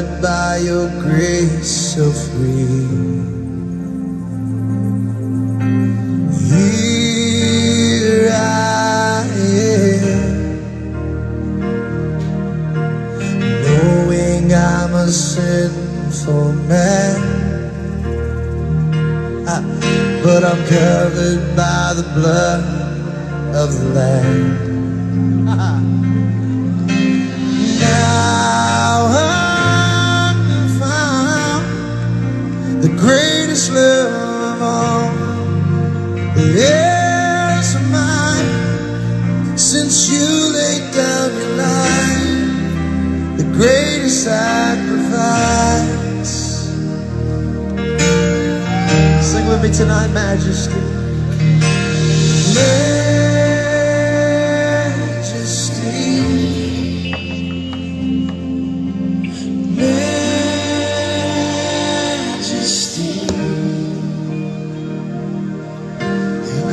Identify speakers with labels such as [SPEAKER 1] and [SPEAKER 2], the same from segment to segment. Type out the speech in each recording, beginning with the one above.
[SPEAKER 1] held by your grace so free. Here I am, knowing I'm a sinful man, but I'm covered by the blood of the Lamb. Now I've found the greatest love of all that is mine. Since you laid down your life, the greatest sacrifice. Sing with me tonight, Majesty.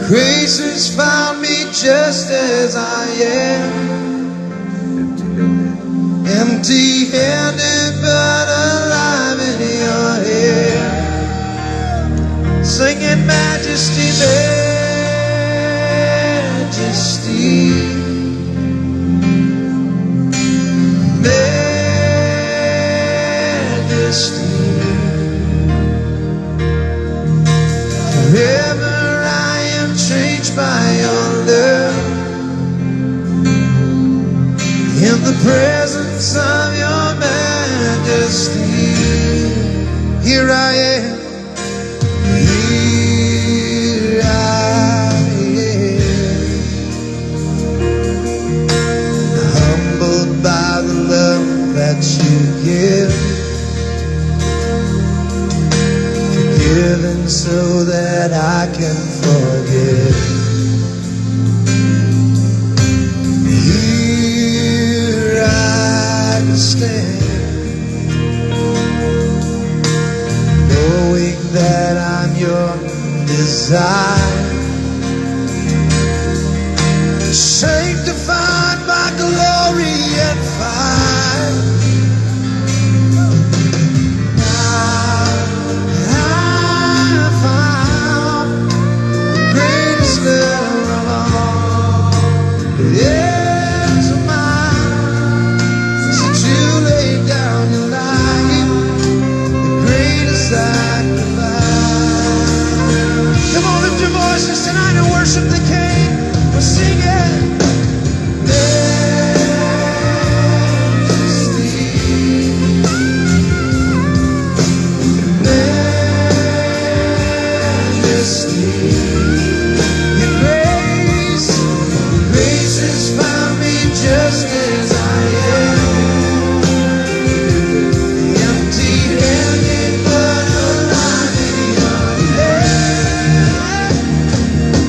[SPEAKER 1] Grace has found me just as I am, empty-handed but alive in your hand, singing majesty, majesty, majesty. Forever changed by your love, in the presence of your majesty. Here I am, here I am, humbled by the love that you give, forgiven so that I can forgive. Here I stand, knowing that I'm your desire, sanctified by glory and fire. Tonight and worship the King. We're singing majesty, majesty. Your grace has found me just as I am, empty-handed but alive in your hand.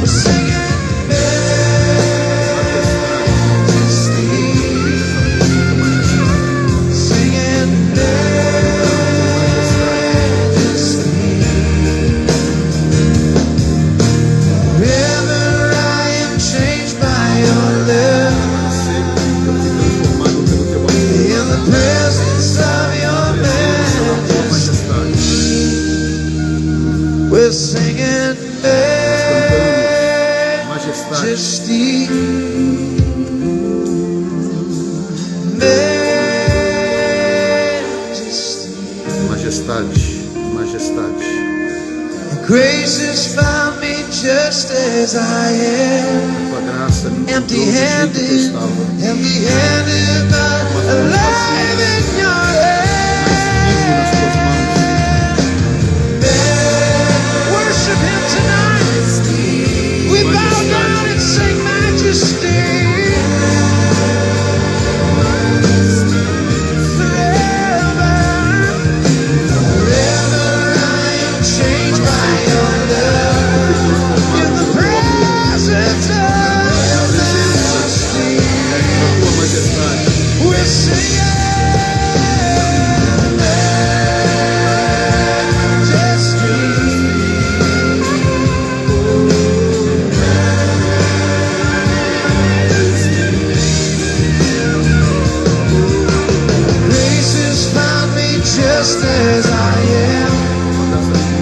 [SPEAKER 1] Singing majesty, singing majesty. Forever I am changed by your love, in the presence of your majesty. We're singing majesty,
[SPEAKER 2] majestade, majestade.
[SPEAKER 1] Grace has found me just as I am,
[SPEAKER 2] Tua graça me
[SPEAKER 1] empty-handed, empty-handed, but alive in your hand. Worship Him tonight. We bow down and sing majesty. We're singing just as I am,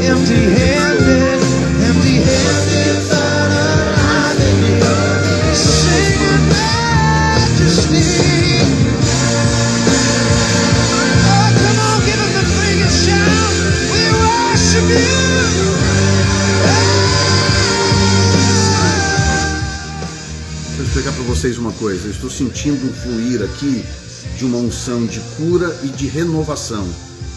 [SPEAKER 1] empty-handed, empty-handed, but alive in you. Sing your majesty. Oh, come on, give him the biggest shout. We worship you.
[SPEAKER 2] Deixa eu explicar para vocês uma coisa. Eu estou sentindo um fluir aqui de uma unção de cura e de renovação.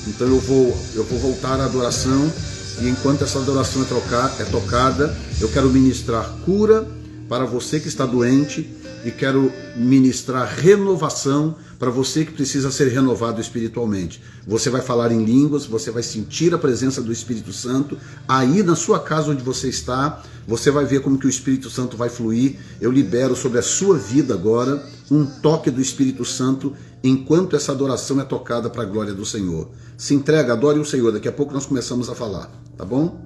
[SPEAKER 2] Então eu vou voltar à adoração, e enquanto essa adoração é tocada, eu quero ministrar cura para você que está doente e quero ministrar renovação para você que precisa ser renovado espiritualmente. Você vai falar em línguas, você vai sentir a presença do Espírito Santo aí na sua casa onde você está. Você vai ver como que o Espírito Santo vai fluir. Eu libero sobre a sua vida agora um toque do Espírito Santo enquanto essa adoração é tocada para a glória do Senhor. Se entrega, adore o Senhor. Daqui a pouco nós começamos a falar, tá bom?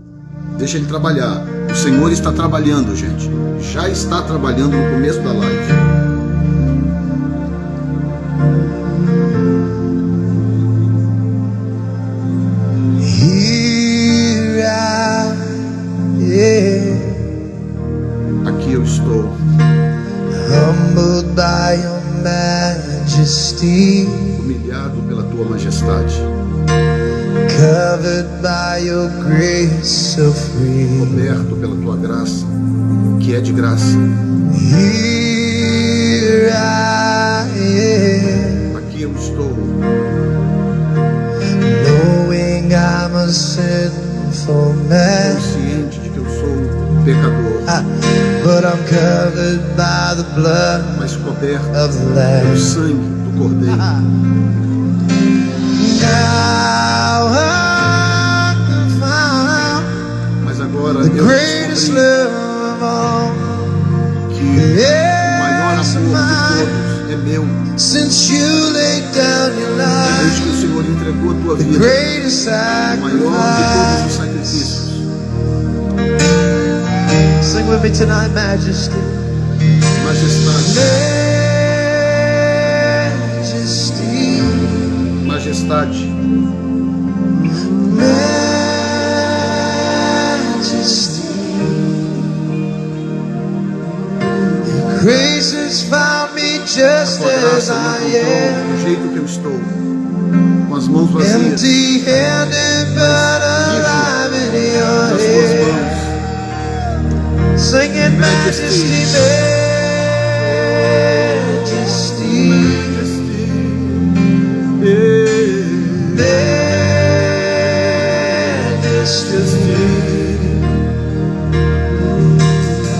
[SPEAKER 2] Deixa ele trabalhar. O Senhor está trabalhando, gente. Já está trabalhando no começo da live. Aqui eu estou.
[SPEAKER 1] Humbled by your majesty,
[SPEAKER 2] Humilhado pela tua majestade.
[SPEAKER 1] covered by your grace so free.
[SPEAKER 2] Coberto pela tua graça, que é de graça.
[SPEAKER 1] Here I am,
[SPEAKER 2] Aqui eu estou.
[SPEAKER 1] knowing I'm a sinful man,
[SPEAKER 2] Consciente de que eu sou um pecador,
[SPEAKER 1] but I'm covered by the blood
[SPEAKER 2] mas coberto
[SPEAKER 1] of the
[SPEAKER 2] pelo
[SPEAKER 1] Lamb.
[SPEAKER 2] sangue do Cordeiro.
[SPEAKER 1] Now I can find
[SPEAKER 2] Mas agora
[SPEAKER 1] the
[SPEAKER 2] eu
[SPEAKER 1] greatest
[SPEAKER 2] descobri
[SPEAKER 1] love of all.
[SPEAKER 2] que o maior amor de todos é meu.
[SPEAKER 1] Since you laid down your
[SPEAKER 2] Desde que
[SPEAKER 1] life,
[SPEAKER 2] o Senhor entregou a tua
[SPEAKER 1] the
[SPEAKER 2] vida,
[SPEAKER 1] greatest
[SPEAKER 2] o maior de todos os
[SPEAKER 1] sacrifice.
[SPEAKER 2] sacrifícios.
[SPEAKER 1] Sing with me tonight, Majesty.
[SPEAKER 2] Majestade,
[SPEAKER 1] Majesty,
[SPEAKER 2] majestade,
[SPEAKER 1] Majesty. Your grace has found me just
[SPEAKER 2] tua
[SPEAKER 1] as
[SPEAKER 2] graça
[SPEAKER 1] I
[SPEAKER 2] me encontrou
[SPEAKER 1] am,
[SPEAKER 2] do jeito que eu estou, com as mãos vazias,
[SPEAKER 1] empty-handed but alive in your
[SPEAKER 2] nas tuas
[SPEAKER 1] hand.
[SPEAKER 2] mãos.
[SPEAKER 1] Singing Majesty, Majesty, Majesty.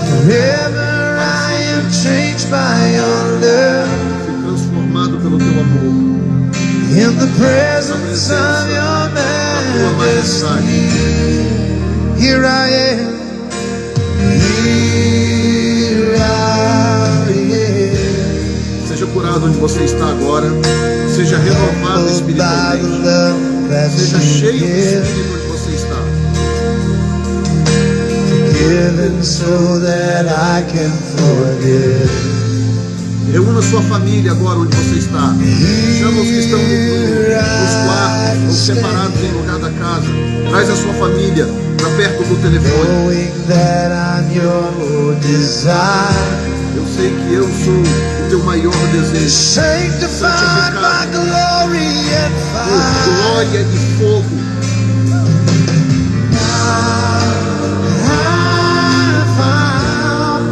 [SPEAKER 1] Forever I am changed by your love,
[SPEAKER 2] Fui transformado pelo teu amor,
[SPEAKER 1] in the presence of your majesty. Here I am, here I am.
[SPEAKER 2] Seja curado onde você está agora, seja renovado espiritualmente, seja cheio do Espírito onde você está.
[SPEAKER 1] Forgiven so that I can forgive.
[SPEAKER 2] Reúna sua família agora onde você está. Chama os que estão nos quartos ou separados em lugar da casa. Traz a sua família para perto do telefone.
[SPEAKER 1] Knowing that I'm your desire,
[SPEAKER 2] Eu sei que eu sou o teu maior desejo.
[SPEAKER 1] sanctified by glory and
[SPEAKER 2] Por
[SPEAKER 1] fire.
[SPEAKER 2] glória e fogo.
[SPEAKER 1] I found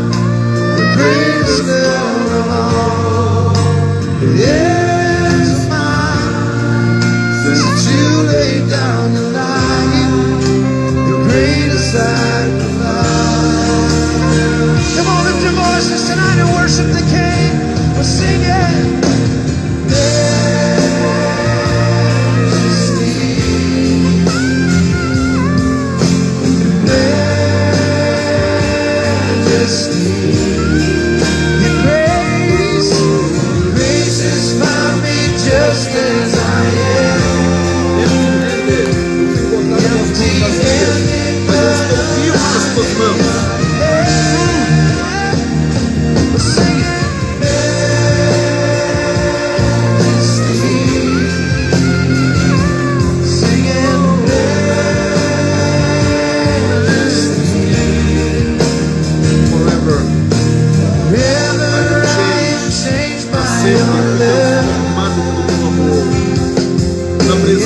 [SPEAKER 1] the greatest love of all. It's mine. Since you laid down your life, your greatest sacrifice. Come on, lift your voices tonight and worship the King. We're singing. Just as I am,
[SPEAKER 2] Eu fui encontrar nas mãos vazias, mas eu estou vivo nas tuas mãos.
[SPEAKER 1] we're singing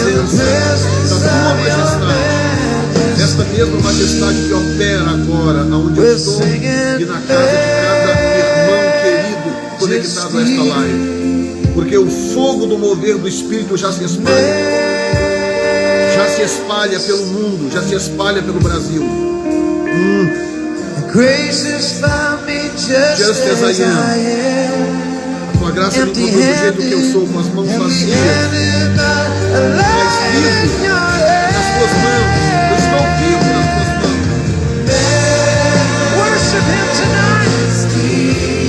[SPEAKER 2] presença da tua majestade, esta mesma majestade que opera agora, aonde eu estou e na casa de cada irmão querido conectado a esta live, porque o fogo do mover do Espírito já se espalha pelo mundo, já se espalha pelo Brasil. Just as I am. A tua graça me encontrou do jeito que eu sou, com as mãos vazias, mas vivo nas tuas mãos. Eu estou vivo nas tuas mãos.
[SPEAKER 3] Worship Him tonight.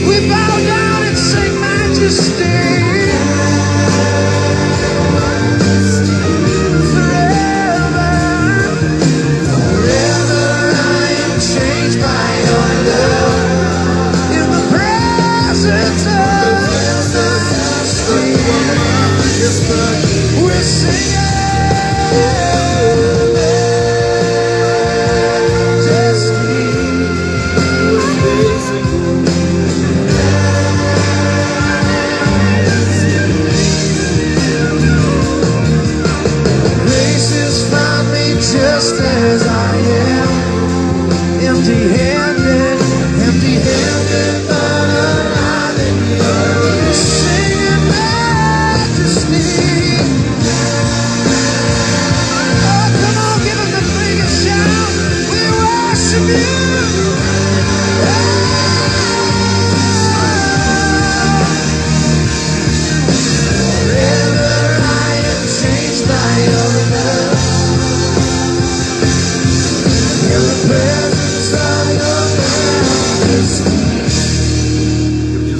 [SPEAKER 3] We bow down and sing majesty. We're singing grace has found me just as I am, empty-handed, empty-handed, but alive in you, singing majesty.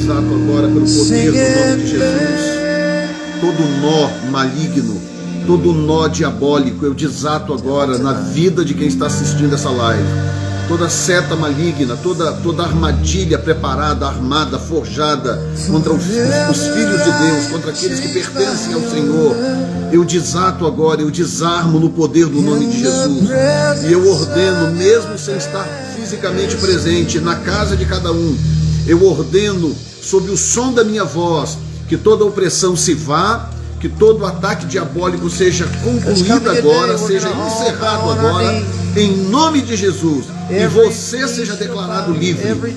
[SPEAKER 2] Agora, pelo poder do nome de Jesus, todo nó maligno, todo nó diabólico, eu desato agora na vida de quem está assistindo essa live. Toda seta maligna, toda armadilha preparada, armada, forjada contra os filhos de Deus, contra aqueles que pertencem ao Senhor, eu desato agora, eu desarmo no poder do nome de Jesus. E eu ordeno, mesmo sem estar fisicamente presente na casa de cada um, eu ordeno, sob o som da minha voz, que toda opressão se vá, que todo ataque diabólico seja concluído agora, seja encerrado agora, em nome de Jesus. E você seja declarado livre,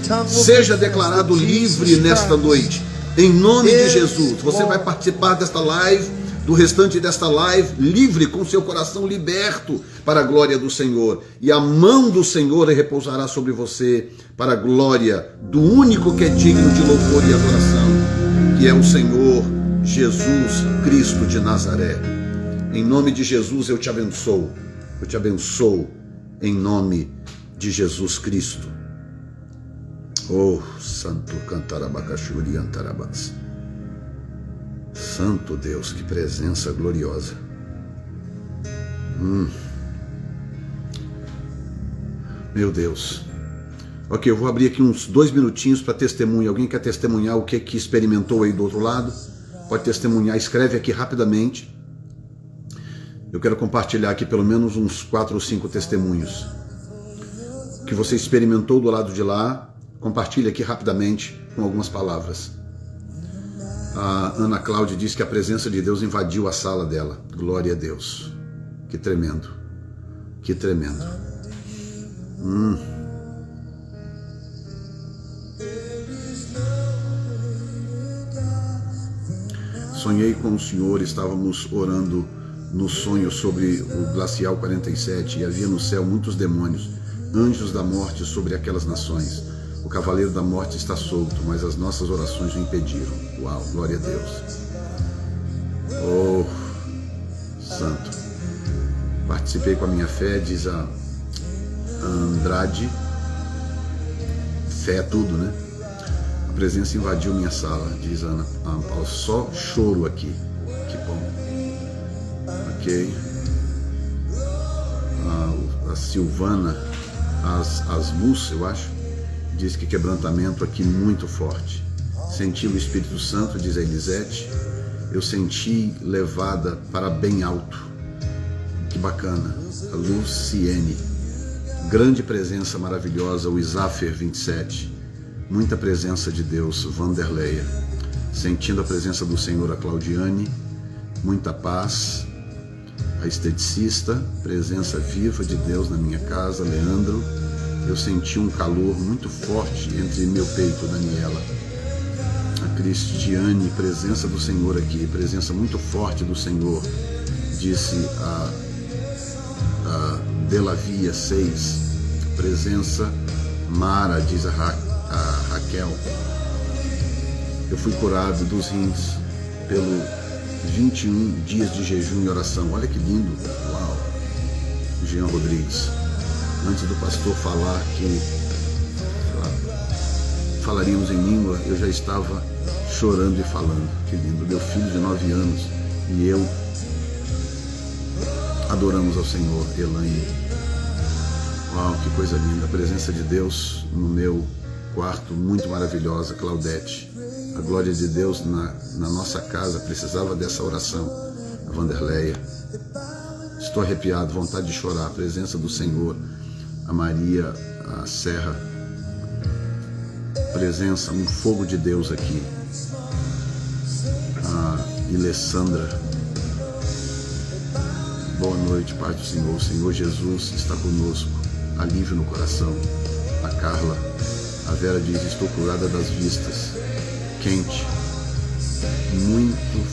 [SPEAKER 2] nesta noite, em nome de Jesus. Você vai participar desta live, do restante desta live, livre, com seu coração liberto para a glória do Senhor. E a mão do Senhor repousará sobre você para a glória do único que é digno de louvor e adoração, que é o Senhor Jesus Cristo de Nazaré. Em nome de Jesus eu te abençoo em nome de Jesus Cristo. Oh, Santo Cantarabacachuri Antarabás. Santo Deus, que presença gloriosa. Meu Deus. Ok, eu vou abrir aqui uns 2 minutinhos para testemunho. Alguém quer testemunhar o que experimentou aí do outro lado? Pode testemunhar, escreve aqui rapidamente. Eu quero compartilhar aqui pelo menos uns 4 ou 5 testemunhos. O que você experimentou do lado de lá, compartilhe aqui rapidamente com algumas palavras. A Ana Cláudia diz que a presença de Deus invadiu a sala dela. Glória a Deus. Que tremendo. Que tremendo. Sonhei com o Senhor, estávamos orando no sonho sobre o Glacial 47 e havia no céu muitos demônios, anjos da morte sobre aquelas nações. O cavaleiro da morte está solto, mas as nossas orações o impediram. Uau, glória a Deus. Oh, santo. Participei com a minha fé, diz a Andrade. Fé é tudo, né? A presença invadiu minha sala, diz a Ana Paula. Só choro aqui. Que bom. Ok. A Silvana Asmus, eu acho, diz que quebrantamento aqui muito forte. Senti o Espírito Santo, diz a Elisete. Eu senti levada para bem alto. Que bacana. A Luciene. Grande presença maravilhosa, o Isafer 27. Muita presença de Deus, Vanderleia. Sentindo a presença do Senhor, a Claudiane. Muita paz. a esteticista, presença viva de Deus na minha casa, Leandro. Eu senti um calor muito forte entre meu peito, Daniela. A Cristiane, presença do Senhor aqui, presença muito forte do Senhor, disse a Delavia 6. Presença Mara, diz a Raquel. Eu fui curado dos rins pelo 21 dias de jejum e oração. Olha que lindo. Uau. Jean Rodrigues. Antes do pastor falar que falaríamos em língua, eu já estava chorando e falando. Que lindo. Meu filho de 9 anos e eu adoramos ao Senhor. Elaine. Uau, que coisa linda. A presença de Deus no meu quarto, muito maravilhosa. Claudete. A glória de Deus na nossa casa precisava dessa oração. A Vanderleia. Estou arrepiado, vontade de chorar. A presença do Senhor. A Maria, a Serra. Presença, um fogo de Deus aqui. A Ilessandra. Boa noite, Pai do Senhor. O Senhor Jesus está conosco. Alívio no coração. A Carla. A Vera diz: estou curada das vistas. Quente. Muito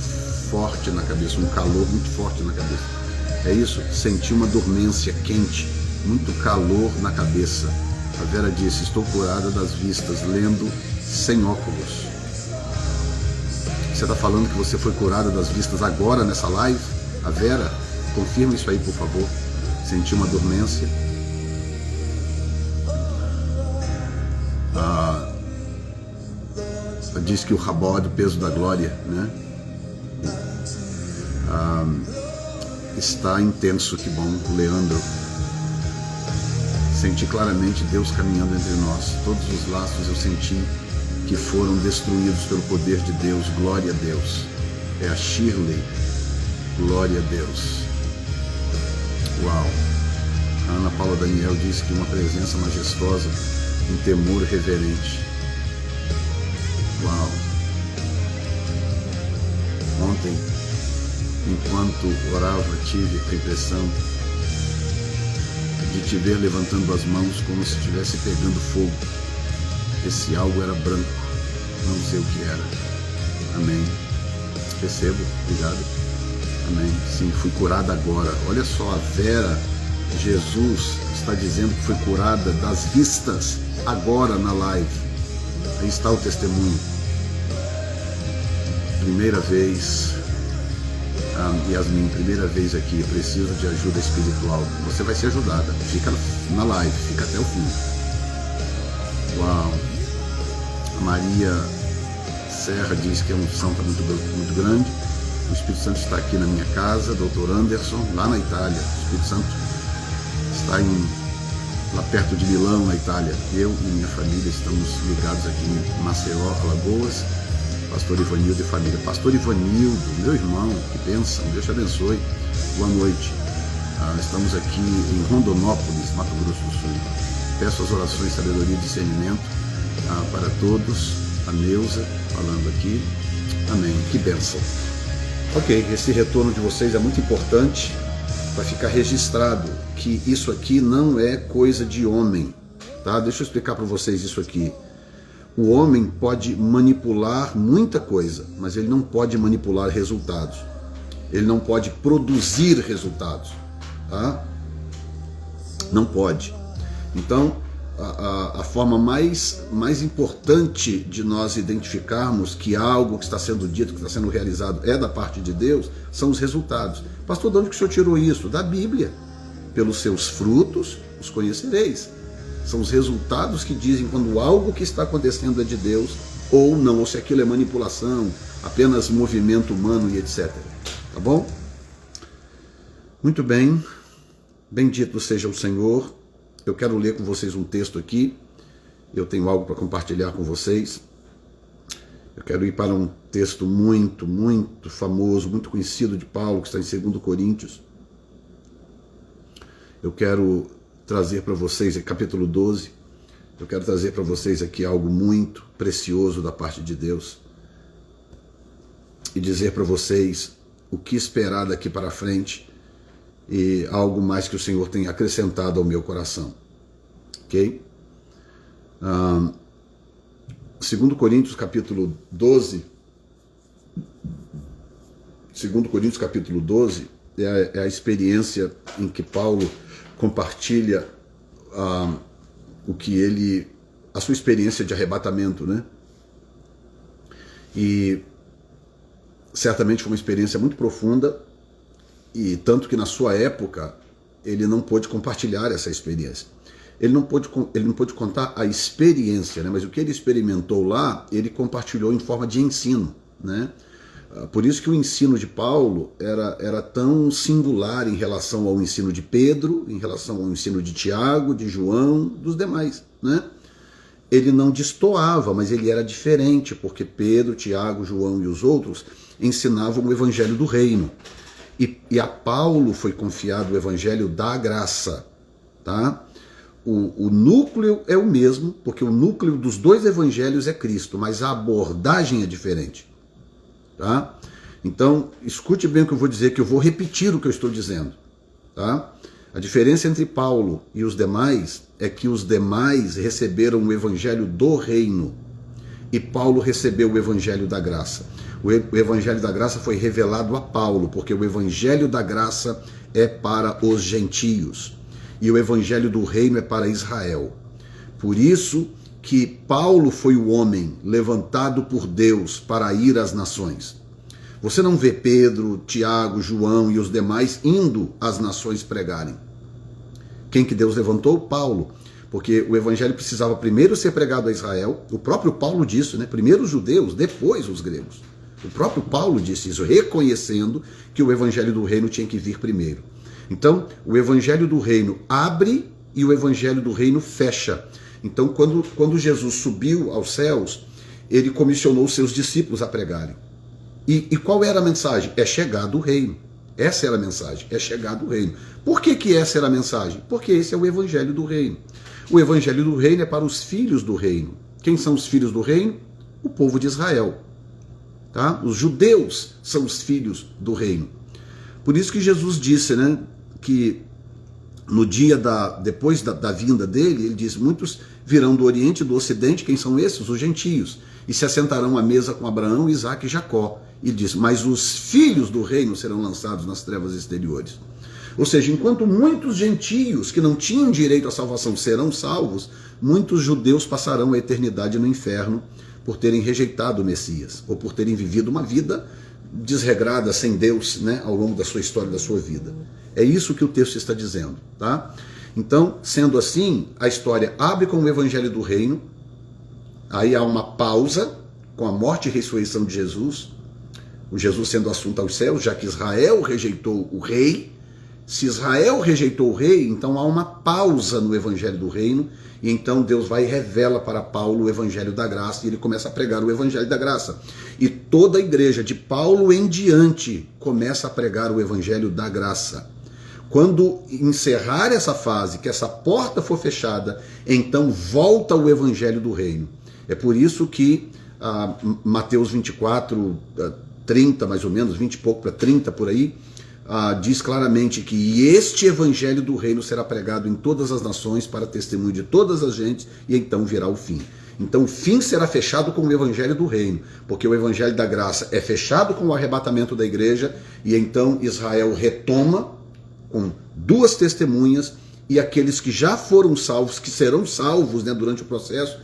[SPEAKER 2] forte na cabeça. Um calor muito forte na cabeça. É isso? Senti uma dormência quente. Muito calor na cabeça. A Vera disse: estou curada das vistas, lendo sem óculos. Você está falando que você foi curada das vistas agora nessa live? A Vera, confirma isso aí, por favor. Senti uma dormência. Diz que o rabó do peso da glória, né? Está intenso, que bom. Leandro. Senti claramente Deus caminhando entre nós. Todos os laços eu senti que foram destruídos pelo poder de Deus. Glória a Deus. É a Shirley. Glória a Deus. Uau. A Ana Paula Daniel disse que uma presença majestosa, um temor reverente. Uau. Ontem, enquanto orava, tive a impressão de te ver levantando as mãos como se estivesse pegando fogo. Esse algo era branco, não sei o que era. Amém. Recebo, obrigado. Amém. Sim, fui curada agora. Olha só, a Vera, Jesus está dizendo que foi curada das vistas agora na live. Aí está o testemunho. Primeira vez, Yasmin, primeira vez aqui, preciso de ajuda espiritual. Você vai ser ajudada. Fica na live, fica até o fim. Uau. A Maria Serra diz que a unção está muito grande. O Espírito Santo está aqui na minha casa. Dr. Anderson, lá na Itália. O Espírito Santo está lá perto de Milão, na Itália. Eu e minha família estamos ligados aqui em Maceió, Alagoas. Pastor Ivanildo e família. Pastor Ivanildo, meu irmão, que bênção, Deus te abençoe. Boa noite. Estamos aqui em Rondonópolis, Mato Grosso do Sul. Peço as orações, sabedoria e discernimento para todos. A Neuza falando aqui. Amém. Que bênção. Ok, esse retorno de vocês é muito importante para ficar registrado que isso aqui não é coisa de homem, tá? Deixa eu explicar para vocês isso aqui. O homem pode manipular muita coisa, mas ele não pode manipular resultados. Ele não pode produzir resultados, tá? Não pode. Então, a forma mais importante de nós identificarmos que algo que está sendo dito, que está sendo realizado é da parte de Deus, são os resultados. Pastor, de onde que o senhor tirou isso? Da Bíblia. Pelos seus frutos os conhecereis. São os resultados que dizem quando algo que está acontecendo é de Deus ou não, ou se aquilo é manipulação, apenas movimento humano e etc. Tá bom? Muito bem. Bendito seja o Senhor. Eu quero ler com vocês um texto aqui. Eu tenho algo para compartilhar com vocês. Eu quero ir para um texto muito famoso, muito conhecido de Paulo, que está em 2 Coríntios. Eu quero trazer para vocês, capítulo 12, eu quero trazer para vocês aqui algo muito precioso da parte de Deus e dizer para vocês o que esperar daqui para frente e algo mais que o Senhor tem acrescentado ao meu coração. Ok? 2 Coríntios capítulo 12, 2 Coríntios capítulo 12 é a experiência em que Paulo compartilha a sua experiência de arrebatamento, né? E certamente foi uma experiência muito profunda, e tanto que na sua época ele não pôde compartilhar essa experiência. Ele não pôde contar a experiência, né? Mas o que ele experimentou lá, ele compartilhou em forma de ensino, né? Por isso que o ensino de Paulo era tão singular em relação ao ensino de Pedro, em relação ao ensino de Tiago, de João, dos demais, né? Ele não destoava, mas ele era diferente, porque Pedro, Tiago, João e os outros ensinavam o evangelho do reino. E a Paulo foi confiado o evangelho da graça, tá? O núcleo é o mesmo, porque o núcleo dos dois evangelhos é Cristo, mas a abordagem é diferente, tá? Então, escute bem o que eu vou dizer, que eu vou repetir o que eu estou dizendo, tá? A diferença entre Paulo e os demais é que os demais receberam o evangelho do reino e Paulo recebeu o evangelho da graça. O evangelho da graça foi revelado a Paulo, porque o evangelho da graça é para os gentios e o evangelho do reino é para Israel. Por isso que Paulo foi o homem levantado por Deus para ir às nações. Você não vê Pedro, Tiago, João e os demais indo às nações pregarem. Quem que Deus levantou? Paulo. Porque o evangelho precisava primeiro ser pregado a Israel. O próprio Paulo disse, né? Primeiro os judeus, depois os gregos. O próprio Paulo disse isso, reconhecendo que o evangelho do reino tinha que vir primeiro. Então, o evangelho do reino abre e o evangelho do reino fecha. Então, quando Jesus subiu aos céus, ele comissionou seus discípulos a pregarem. E qual era a mensagem? É chegado o reino. Essa era a mensagem, é chegado o reino. Por que essa era a mensagem? Porque esse é o evangelho do reino. O evangelho do reino é para os filhos do reino. Quem são os filhos do reino? O povo de Israel. Tá? Os judeus são os filhos do reino. Por isso que Jesus disse, né, que no dia depois da vinda dele, ele diz, muitos virão do Oriente e do Ocidente. Quem são esses? Os gentios. E se assentarão à mesa com Abraão, Isaque e Jacó. E diz, mas os filhos do reino serão lançados nas trevas exteriores. Ou seja, enquanto muitos gentios que não tinham direito à salvação serão salvos, muitos judeus passarão a eternidade no inferno por terem rejeitado o Messias, ou por terem vivido uma vida desregrada, sem Deus, né, ao longo da sua história, da sua vida. É isso que o texto está dizendo, tá? Então, sendo assim, a história abre com o evangelho do reino, aí há uma pausa com a morte e ressurreição de Jesus, o Jesus sendo assunto aos céus, já que Israel rejeitou o rei. Se Israel rejeitou o rei, então há uma pausa no evangelho do reino, e então Deus vai e revela para Paulo o evangelho da graça, e ele começa a pregar o evangelho da graça. E toda a igreja, de Paulo em diante, começa a pregar o evangelho da graça. Quando encerrar essa fase, que essa porta for fechada, então volta o evangelho do reino. É por isso que Mateus 24, 30 mais ou menos, 20 e pouco para 30 por aí, diz claramente que este evangelho do reino será pregado em todas as nações para testemunho de todas as gentes, e então virá o fim. Então o fim será fechado com o evangelho do reino, porque o evangelho da graça é fechado com o arrebatamento da igreja, e então Israel retoma com duas testemunhas, e aqueles que já foram salvos, que serão salvos, né, durante o processo,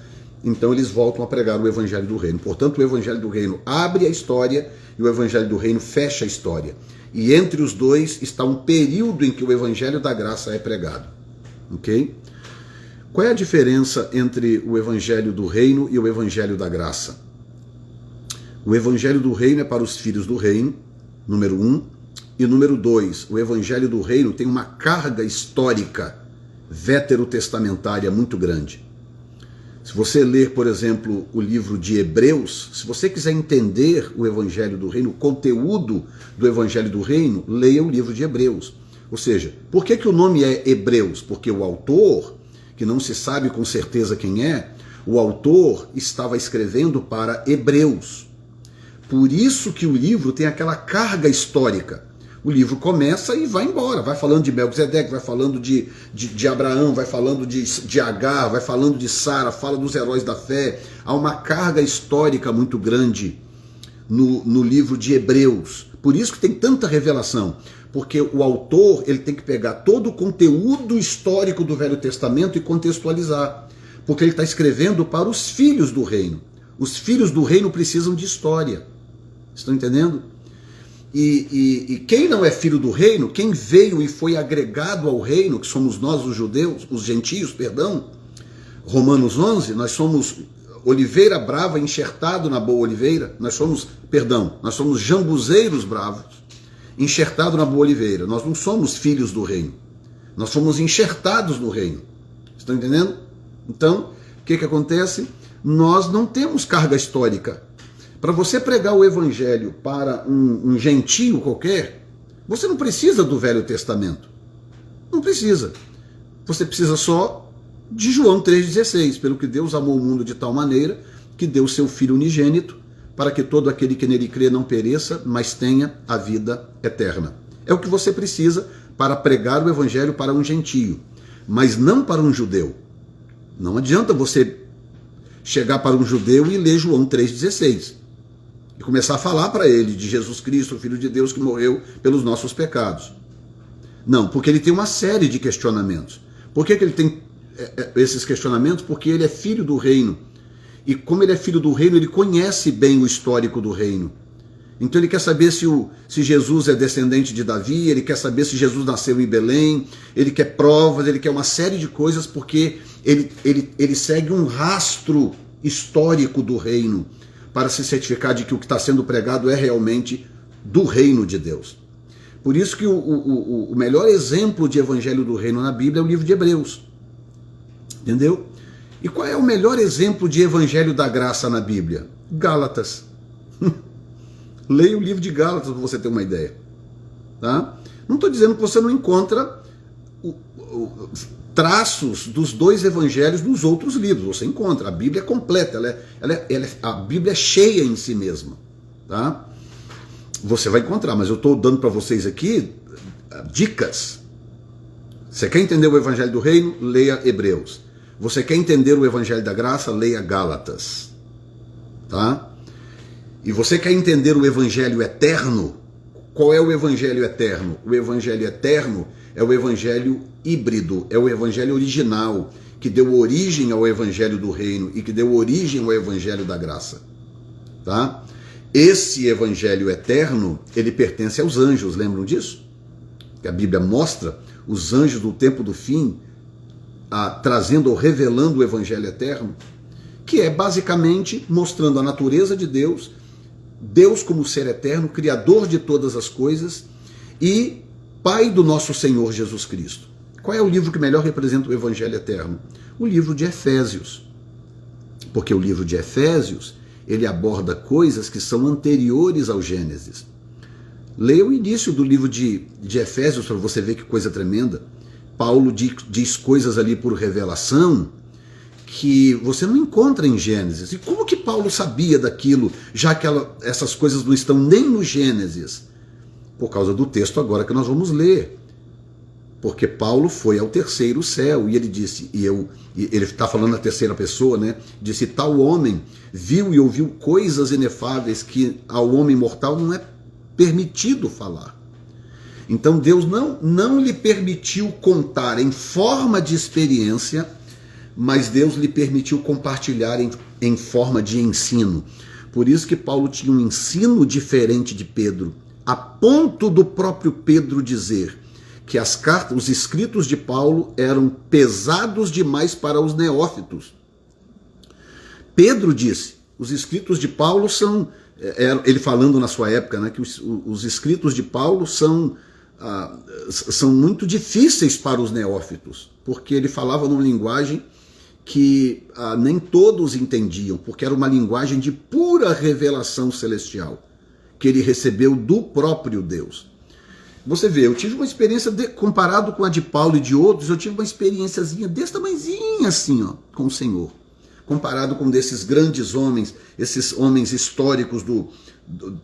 [SPEAKER 2] então eles voltam a pregar o evangelho do reino. Portanto, o evangelho do reino abre a história e o evangelho do reino fecha a história. E entre os dois está um período em que o evangelho da graça é pregado. Ok? Qual é a diferença entre o evangelho do reino e o evangelho da graça? O evangelho do reino é para os filhos do reino, número 1. E número 2, o evangelho do reino tem uma carga histórica veterotestamentária muito grande. Se você ler, por exemplo, o livro de Hebreus, se você quiser entender o evangelho do reino, o conteúdo do evangelho do reino, leia o livro de Hebreus. Ou seja, por que o nome é Hebreus? Porque o autor, que não se sabe com certeza quem é, o autor estava escrevendo para hebreus. Por isso que o livro tem aquela carga histórica, O livro começa e vai embora, vai falando de Melquisedeque, vai falando de Abraão, vai falando de Agar, vai falando de Sara, fala dos heróis da fé. Há uma carga histórica muito grande no livro de Hebreus. Por isso que tem tanta revelação, porque o autor ele tem que pegar todo o conteúdo histórico do Velho Testamento e contextualizar, porque ele está escrevendo para os filhos do reino. Os filhos do reino precisam de história. Estão entendendo? E quem não é filho do reino, quem veio e foi agregado ao reino, que somos nós os judeus, os gentios, perdão, Romanos 11, nós somos oliveira brava enxertado na boa oliveira, nós somos jambuzeiros bravos enxertado na boa oliveira, nós não somos filhos do reino, nós somos enxertados no reino. Estão entendendo? Então, o que acontece? Nós não temos carga histórica. Para você pregar o evangelho para um gentio qualquer, você não precisa do Velho Testamento. Não precisa. Você precisa só de João 3,16. Pelo que Deus amou o mundo de tal maneira que deu seu Filho unigênito para que todo aquele que nele crê não pereça, mas tenha a vida eterna. É o que você precisa para pregar o evangelho para um gentio, mas não para um judeu. Não adianta você chegar para um judeu e ler João 3,16. E começar a falar para ele de Jesus Cristo, o Filho de Deus que morreu pelos nossos pecados. Não, porque ele tem uma série de questionamentos. Por que ele tem esses questionamentos? Porque ele é filho do reino. E como ele é filho do reino, ele conhece bem o histórico do reino. Então ele quer saber se Jesus é descendente de Davi, ele quer saber se Jesus nasceu em Belém, ele quer provas, ele quer uma série de coisas, porque ele segue um rastro histórico do reino, para se certificar de que o que está sendo pregado é realmente do reino de Deus. Por isso que o melhor exemplo de evangelho do reino na Bíblia é o livro de Hebreus. Entendeu? E qual é o melhor exemplo de evangelho da graça na Bíblia? Gálatas. Leia o livro de Gálatas para você ter uma ideia. Tá? Não estou dizendo que você não encontra traços dos dois evangelhos nos outros livros. Você encontra. A Bíblia é completa. A Bíblia é cheia em si mesma. Tá? Você vai encontrar, mas eu estou dando para vocês aqui dicas. Você quer entender o evangelho do reino? Leia Hebreus. Você quer entender o evangelho da graça? Leia Gálatas. Tá? E você quer entender o evangelho eterno? Qual é o evangelho eterno? O evangelho eterno é o evangelho híbrido, é o evangelho original, que deu origem ao evangelho do reino e que deu origem ao evangelho da graça. Tá? Esse evangelho eterno, ele pertence aos anjos, lembram disso? Que a Bíblia mostra os anjos do tempo do fim trazendo ou revelando o evangelho eterno, que é basicamente mostrando a natureza de Deus, Deus como ser eterno, criador de todas as coisas e Pai do nosso Senhor Jesus Cristo. Qual é o livro que melhor representa o evangelho eterno? O livro de Efésios. Porque o livro de Efésios, ele aborda coisas que são anteriores ao Gênesis. Leia o início do livro de Efésios para você ver que coisa tremenda. Paulo diz coisas ali por revelação que você não encontra em Gênesis. E como que Paulo sabia daquilo, já que essas coisas não estão nem no Gênesis? Por causa do texto agora que nós vamos ler. Porque Paulo foi ao terceiro céu e ele disse, ele está falando na terceira pessoa, né? Disse, tal homem viu e ouviu coisas inefáveis que ao homem mortal não é permitido falar. Então Deus não lhe permitiu contar em forma de experiência, mas Deus lhe permitiu compartilhar em forma de ensino. Por isso que Paulo tinha um ensino diferente de Pedro, a ponto do próprio Pedro dizer que os escritos de Paulo eram pesados demais para os neófitos. Pedro disse, os escritos de Paulo são, ele falando na sua época, né, que os escritos de Paulo são muito difíceis para os neófitos, porque ele falava numa linguagem que nem todos entendiam, porque era uma linguagem de pura revelação celestial, que ele recebeu do próprio Deus. Você vê, eu tive uma experiência, comparado com a de Paulo e de outros, eu tive uma experiênciazinha desse tamanhozinho assim, ó, com o Senhor. Comparado com desses grandes homens, esses homens históricos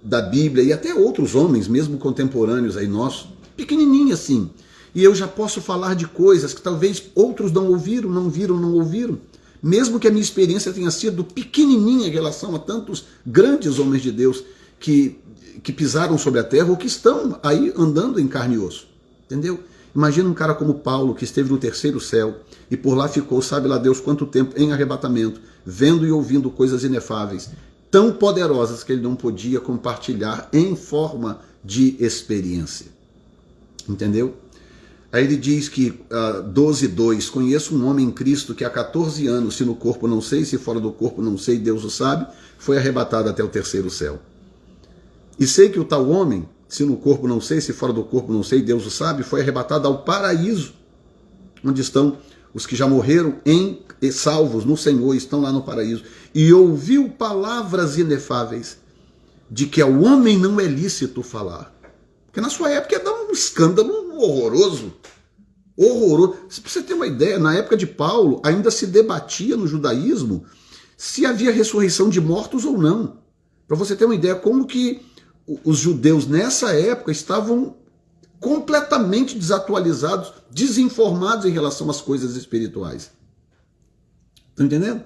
[SPEAKER 2] da Bíblia, e até outros homens, mesmo contemporâneos aí nossos, pequenininho assim. E eu já posso falar de coisas que talvez outros não ouviram, mesmo que a minha experiência tenha sido pequenininha em relação a tantos grandes homens de Deus que pisaram sobre a terra ou que estão aí andando em carne e osso, entendeu? Imagina um cara como Paulo, que esteve no terceiro céu e por lá ficou, sabe lá Deus quanto tempo, em arrebatamento, vendo e ouvindo coisas inefáveis, tão poderosas que ele não podia compartilhar em forma de experiência. Entendeu? Aí ele diz que, 12:2, conheço um homem em Cristo que há 14 anos, se no corpo não sei, se fora do corpo não sei, Deus o sabe, foi arrebatado até o terceiro céu. E sei que o tal homem, se no corpo não sei, se fora do corpo não sei, Deus o sabe, foi arrebatado ao paraíso, onde estão os que já morreram salvos no Senhor, estão lá no paraíso, e ouviu palavras inefáveis, de que ao homem não é lícito falar. Porque na sua época ia dar um escândalo horroroso. Se você ter uma ideia, na época de Paulo, ainda se debatia no judaísmo se havia ressurreição de mortos ou não. Para você ter uma ideia, como que os judeus nessa época estavam completamente desatualizados, desinformados em relação às coisas espirituais. Estão entendendo?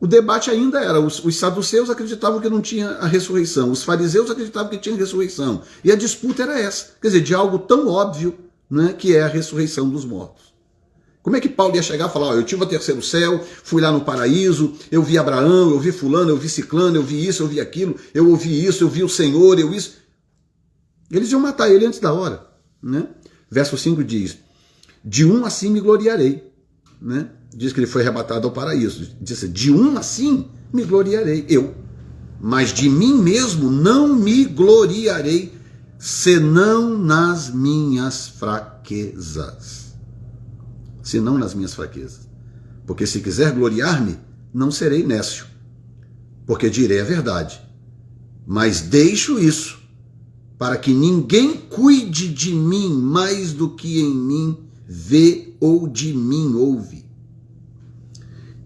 [SPEAKER 2] O debate ainda era, os saduceus acreditavam que não tinha a ressurreição, os fariseus acreditavam que tinha ressurreição. E a disputa era essa, quer dizer, de algo tão óbvio, né, que é a ressurreição dos mortos. Como é que Paulo ia chegar e falar, eu tive o terceiro céu, fui lá no paraíso, eu vi Abraão, eu vi fulano, eu vi ciclano, eu vi isso, eu vi aquilo, eu ouvi isso, eu vi o Senhor, eu isso. Eles iam matar ele antes da hora. Né? Verso 5 diz, de um assim me gloriarei. Né? Diz que ele foi arrebatado ao paraíso. Diz, de um assim me gloriarei, eu. Mas de mim mesmo não me gloriarei, senão nas minhas fraquezas. Senão nas minhas fraquezas. Porque se quiser gloriar-me, não serei nécio, porque direi a verdade. Mas deixo isso, para que ninguém cuide de mim mais do que em mim vê ou de mim ouve.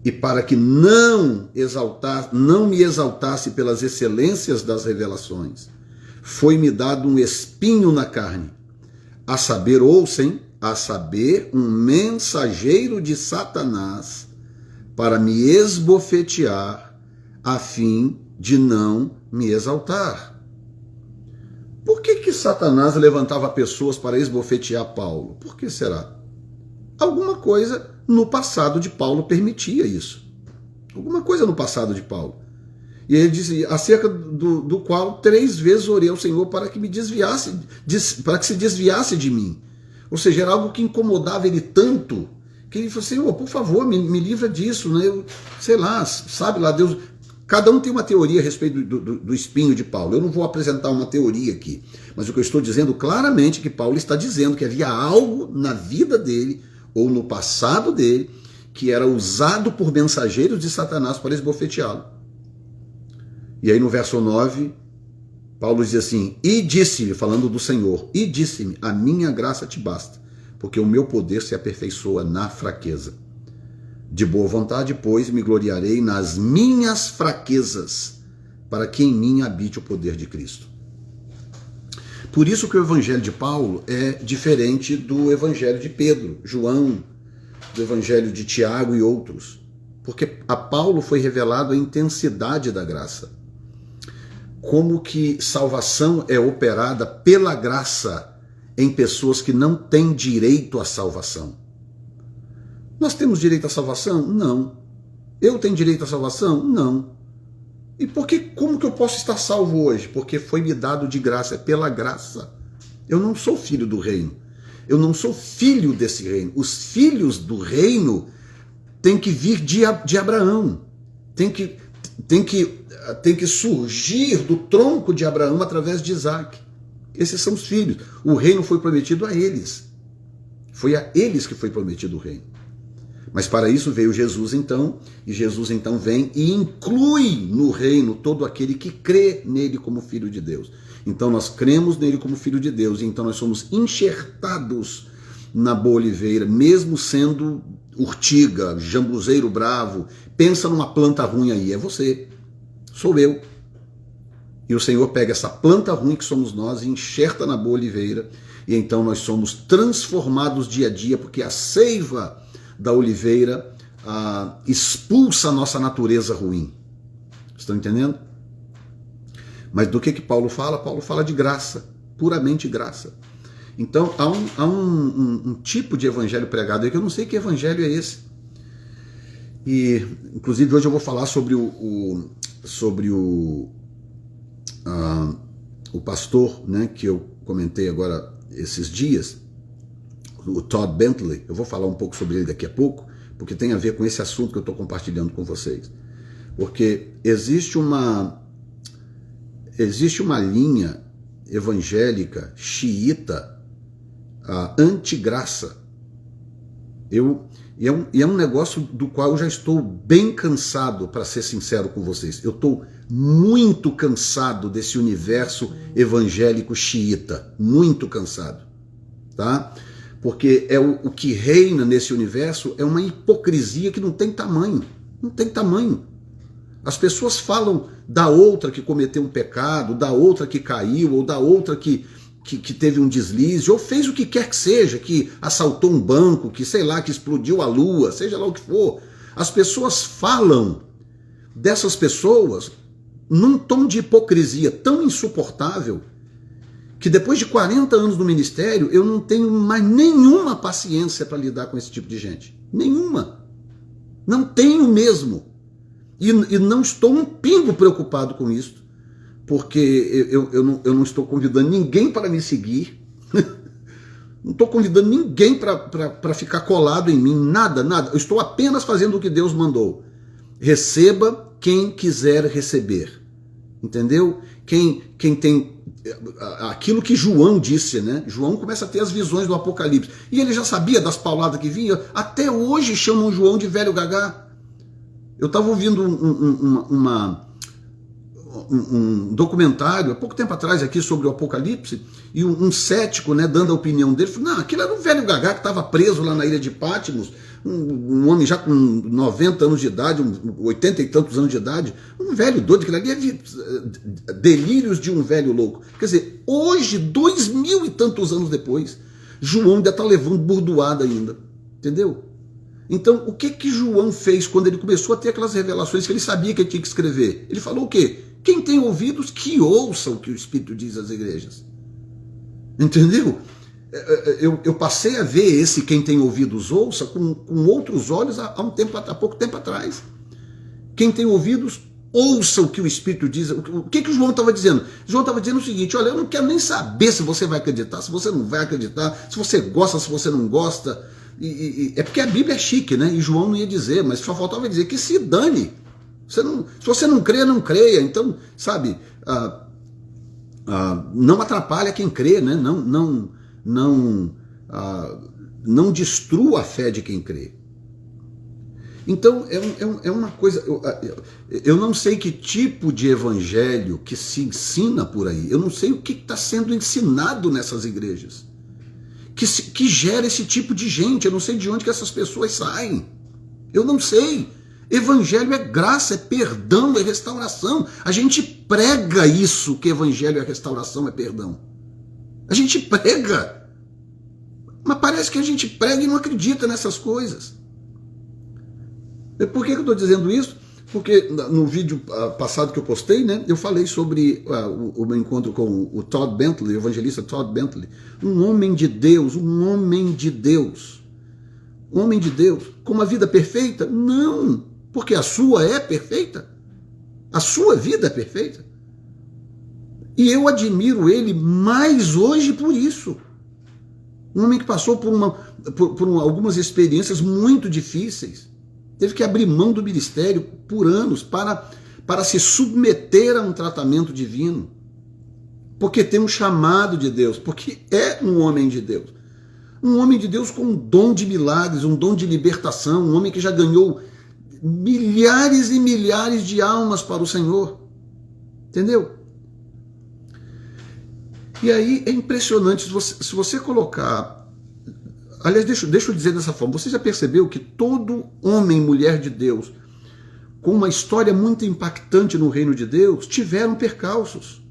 [SPEAKER 2] E para que não me exaltasse pelas excelências das revelações, foi-me dado um espinho na carne, a saber, ouçam, a saber, um mensageiro de Satanás, para me esbofetear, a fim de não me exaltar. Por que Satanás levantava pessoas para esbofetear Paulo? Por que será? Alguma coisa no passado de Paulo permitia isso. Alguma coisa no passado de Paulo. E ele dizia, acerca do qual 3 vezes orei ao Senhor para que me desviasse, para que se desviasse de mim. Ou seja, era algo que incomodava ele tanto, que ele falou, Senhor, por favor, me livra disso, né? Eu, sei lá, sabe lá, Deus... Cada um tem uma teoria a respeito do espinho de Paulo. Eu não vou apresentar uma teoria aqui, mas o que eu estou dizendo claramente é que Paulo está dizendo que havia algo na vida dele, ou no passado dele, que era usado por mensageiros de Satanás para esbofeteá-lo. E aí no verso 9, Paulo diz assim, e disse-me, falando do Senhor, e disse-me, a minha graça te basta, porque o meu poder se aperfeiçoa na fraqueza. De boa vontade, pois, me gloriarei nas minhas fraquezas, para que em mim habite o poder de Cristo. Por isso que o evangelho de Paulo é diferente do evangelho de Pedro, João, do evangelho de Tiago e outros. Porque a Paulo foi revelado a intensidade da graça. Como que salvação é operada pela graça em pessoas que não têm direito à salvação. Nós temos direito à salvação? Não. Eu tenho direito à salvação? Não. E como que eu posso estar salvo hoje? Porque foi me dado de graça, é pela graça. Eu não sou filho do reino. Eu não sou filho desse reino. Os filhos do reino têm que vir de Abraão. Tem que surgir do tronco de Abraão através de Isaac. Esses são os filhos. O reino foi prometido a eles. Foi a eles que foi prometido o reino. Mas para isso veio Jesus então, e Jesus então vem e inclui no reino todo aquele que crê nele como filho de Deus. Então nós cremos nele como filho de Deus, e então nós somos enxertados na boa oliveira, mesmo sendo urtiga, jambuzeiro bravo. Pensa numa planta ruim aí, é você, sou eu. E o Senhor pega essa planta ruim que somos nós e enxerta na boa oliveira, e então nós somos transformados dia a dia, porque a seiva da oliveira expulsa a nossa natureza ruim. Estão entendendo? Mas do que Paulo fala? Paulo fala de graça, puramente graça. Então há um tipo de evangelho pregado aí que eu não sei que evangelho é esse. E inclusive hoje eu vou falar sobre o pastor, né, que eu comentei agora esses dias, o Todd Bentley. Eu vou falar um pouco sobre ele daqui a pouco, porque tem a ver com esse assunto que eu estou compartilhando com vocês. Porque existe uma linha evangélica xiita anti-graça. E é um negócio do qual eu já estou bem cansado, para ser sincero com vocês. Eu estou muito cansado desse universo evangélico xiita. Muito cansado. Tá? Porque o que reina nesse universo é uma hipocrisia que não tem tamanho. Não tem tamanho. As pessoas falam da outra que cometeu um pecado, da outra que caiu, ou da outra que teve um deslize, ou fez o que quer que seja, que assaltou um banco, que sei lá, que explodiu a lua, seja lá o que for. As pessoas falam dessas pessoas num tom de hipocrisia tão insuportável que depois de 40 anos no ministério eu não tenho mais nenhuma paciência para lidar com esse tipo de gente. Nenhuma. Não tenho mesmo. E não estou um pingo preocupado com isso. Porque eu não estou convidando ninguém para me seguir, não estou convidando ninguém para ficar colado em mim, nada. Eu estou apenas fazendo o que Deus mandou. Receba quem quiser receber, entendeu? Quem tem aquilo que João disse, né? João começa a ter as visões do Apocalipse, e ele já sabia das pauladas que vinham. Até hoje chamam João de velho gagá. Eu estava ouvindo um documentário há pouco tempo atrás aqui sobre o Apocalipse, e um cético, né, dando a opinião dele, falou: não, aquilo era um velho gagá que estava preso lá na ilha de Patmos, um homem já com 90 anos de idade, 80 e tantos anos de idade, um velho doido, aquilo ali é delírios de um velho louco. Quer dizer, hoje, 2000 e tantos anos depois, João ainda está levando burdoada ainda, entendeu? Então, o que João fez quando ele começou a ter aquelas revelações que ele sabia que ele tinha que escrever? Ele falou o quê? Quem tem ouvidos, que ouça o que o Espírito diz às igrejas. Entendeu? Eu passei a ver esse quem tem ouvidos ouça com outros olhos há pouco tempo atrás. Quem tem ouvidos, ouça o que o Espírito diz. O que João estava dizendo? João estava dizendo o seguinte: olha, eu não quero nem saber se você vai acreditar, se você não vai acreditar, se você gosta, se você não gosta. É porque a Bíblia é chique, né? E João não ia dizer, mas só faltava dizer que se dane. Se você não crê, não creia. Então, sabe, não atrapalha quem crê, né? Não destrua a fé de quem crê. Então, é uma coisa... Eu não sei que tipo de evangelho que se ensina por aí. Eu não sei o que está sendo ensinado nessas igrejas que gera esse tipo de gente. Eu não sei de onde que essas pessoas saem. Eu não sei. Evangelho é graça, é perdão, é restauração. A gente prega isso, que evangelho é restauração, é perdão. A gente prega. Mas parece que a gente prega e não acredita nessas coisas. Por que eu estou dizendo isso? Porque no vídeo passado que eu postei, né, eu falei sobre o meu encontro com o Todd Bentley, o evangelista Todd Bentley, um homem de Deus, um homem de Deus. Um homem de Deus. Com uma vida perfeita? Não, porque a sua é perfeita. A sua vida é perfeita. E eu admiro ele mais hoje por isso. Um homem que passou por algumas experiências muito difíceis. Teve que abrir mão do ministério por anos para se submeter a um tratamento divino. Porque tem um chamado de Deus, porque é um homem de Deus. Um homem de Deus com um dom de milagres, um dom de libertação, um homem que já ganhou milhares e milhares de almas para o Senhor. Entendeu? E aí é impressionante, se você colocar... Aliás, deixa eu dizer dessa forma, você já percebeu que todo homem e mulher de Deus, com uma história muito impactante no reino de Deus, tiveram percalços.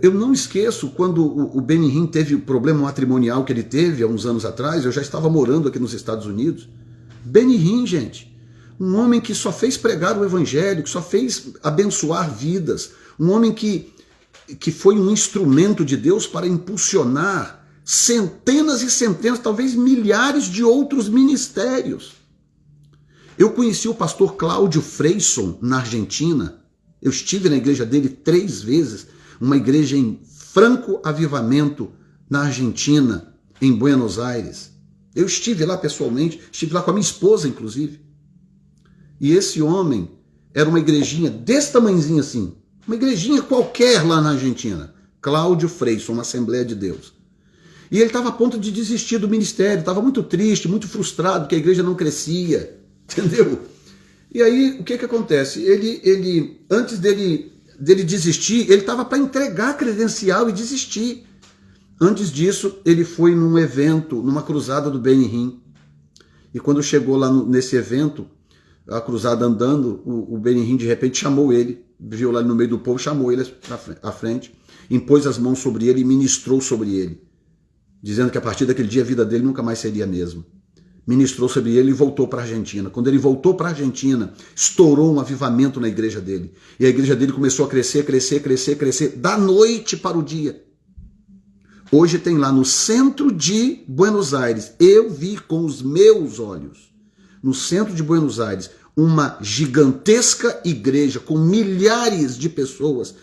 [SPEAKER 2] Eu não esqueço quando o Benny teve o problema matrimonial que ele teve há uns anos atrás. Eu já estava morando aqui nos Estados Unidos. Benny, gente, um homem que só fez pregar o evangelho, que só fez abençoar vidas, um homem que foi um instrumento de Deus para impulsionar centenas e centenas, talvez milhares de outros ministérios. Eu conheci o pastor Cláudio Freyson na Argentina. Eu estive na igreja dele 3 vezes, uma igreja em franco avivamento na Argentina, em Buenos Aires. Eu estive lá pessoalmente, estive lá com a minha esposa, inclusive. E esse homem era uma igrejinha desse tamanhozinho assim, uma igrejinha qualquer lá na Argentina. Cláudio Freyson, uma Assembleia de Deus. E ele estava a ponto de desistir do ministério, estava muito triste, muito frustrado, porque a igreja não crescia, entendeu? E aí, o que acontece? Ele antes dele desistir, ele estava para entregar a credencial e desistir. Antes disso, ele foi num evento, numa cruzada do Benny. E quando chegou lá nesse evento, a cruzada andando, o Benny de repente chamou ele, viu lá no meio do povo, chamou ele à frente, impôs as mãos sobre ele e ministrou sobre ele, dizendo que a partir daquele dia a vida dele nunca mais seria a mesma. Ministrou sobre ele e voltou para a Argentina. Quando ele voltou para a Argentina, estourou um avivamento na igreja dele. E a igreja dele começou a crescer, da noite para o dia. Hoje tem lá no centro de Buenos Aires, eu vi com os meus olhos, no centro de Buenos Aires, uma gigantesca igreja com milhares de pessoas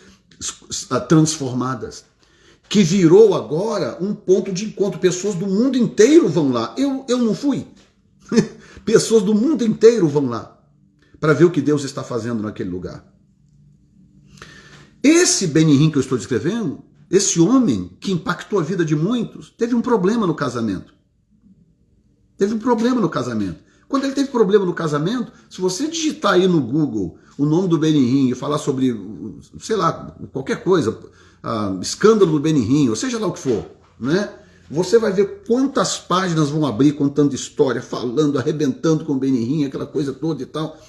[SPEAKER 2] transformadas, que virou agora um ponto de encontro. Pessoas do mundo inteiro vão lá. Eu não fui. Pessoas do mundo inteiro vão lá para ver o que Deus está fazendo naquele lugar. Esse Benny que eu estou descrevendo, esse homem que impactou a vida de muitos, teve um problema no casamento. Quando ele teve problema no casamento, se você digitar aí no Google o nome do Benny e falar sobre, sei lá, qualquer coisa, escândalo do Benny, ou seja lá o que for, né? Você vai ver quantas páginas vão abrir contando história, falando, arrebentando com o Benny, aquela coisa toda e tal.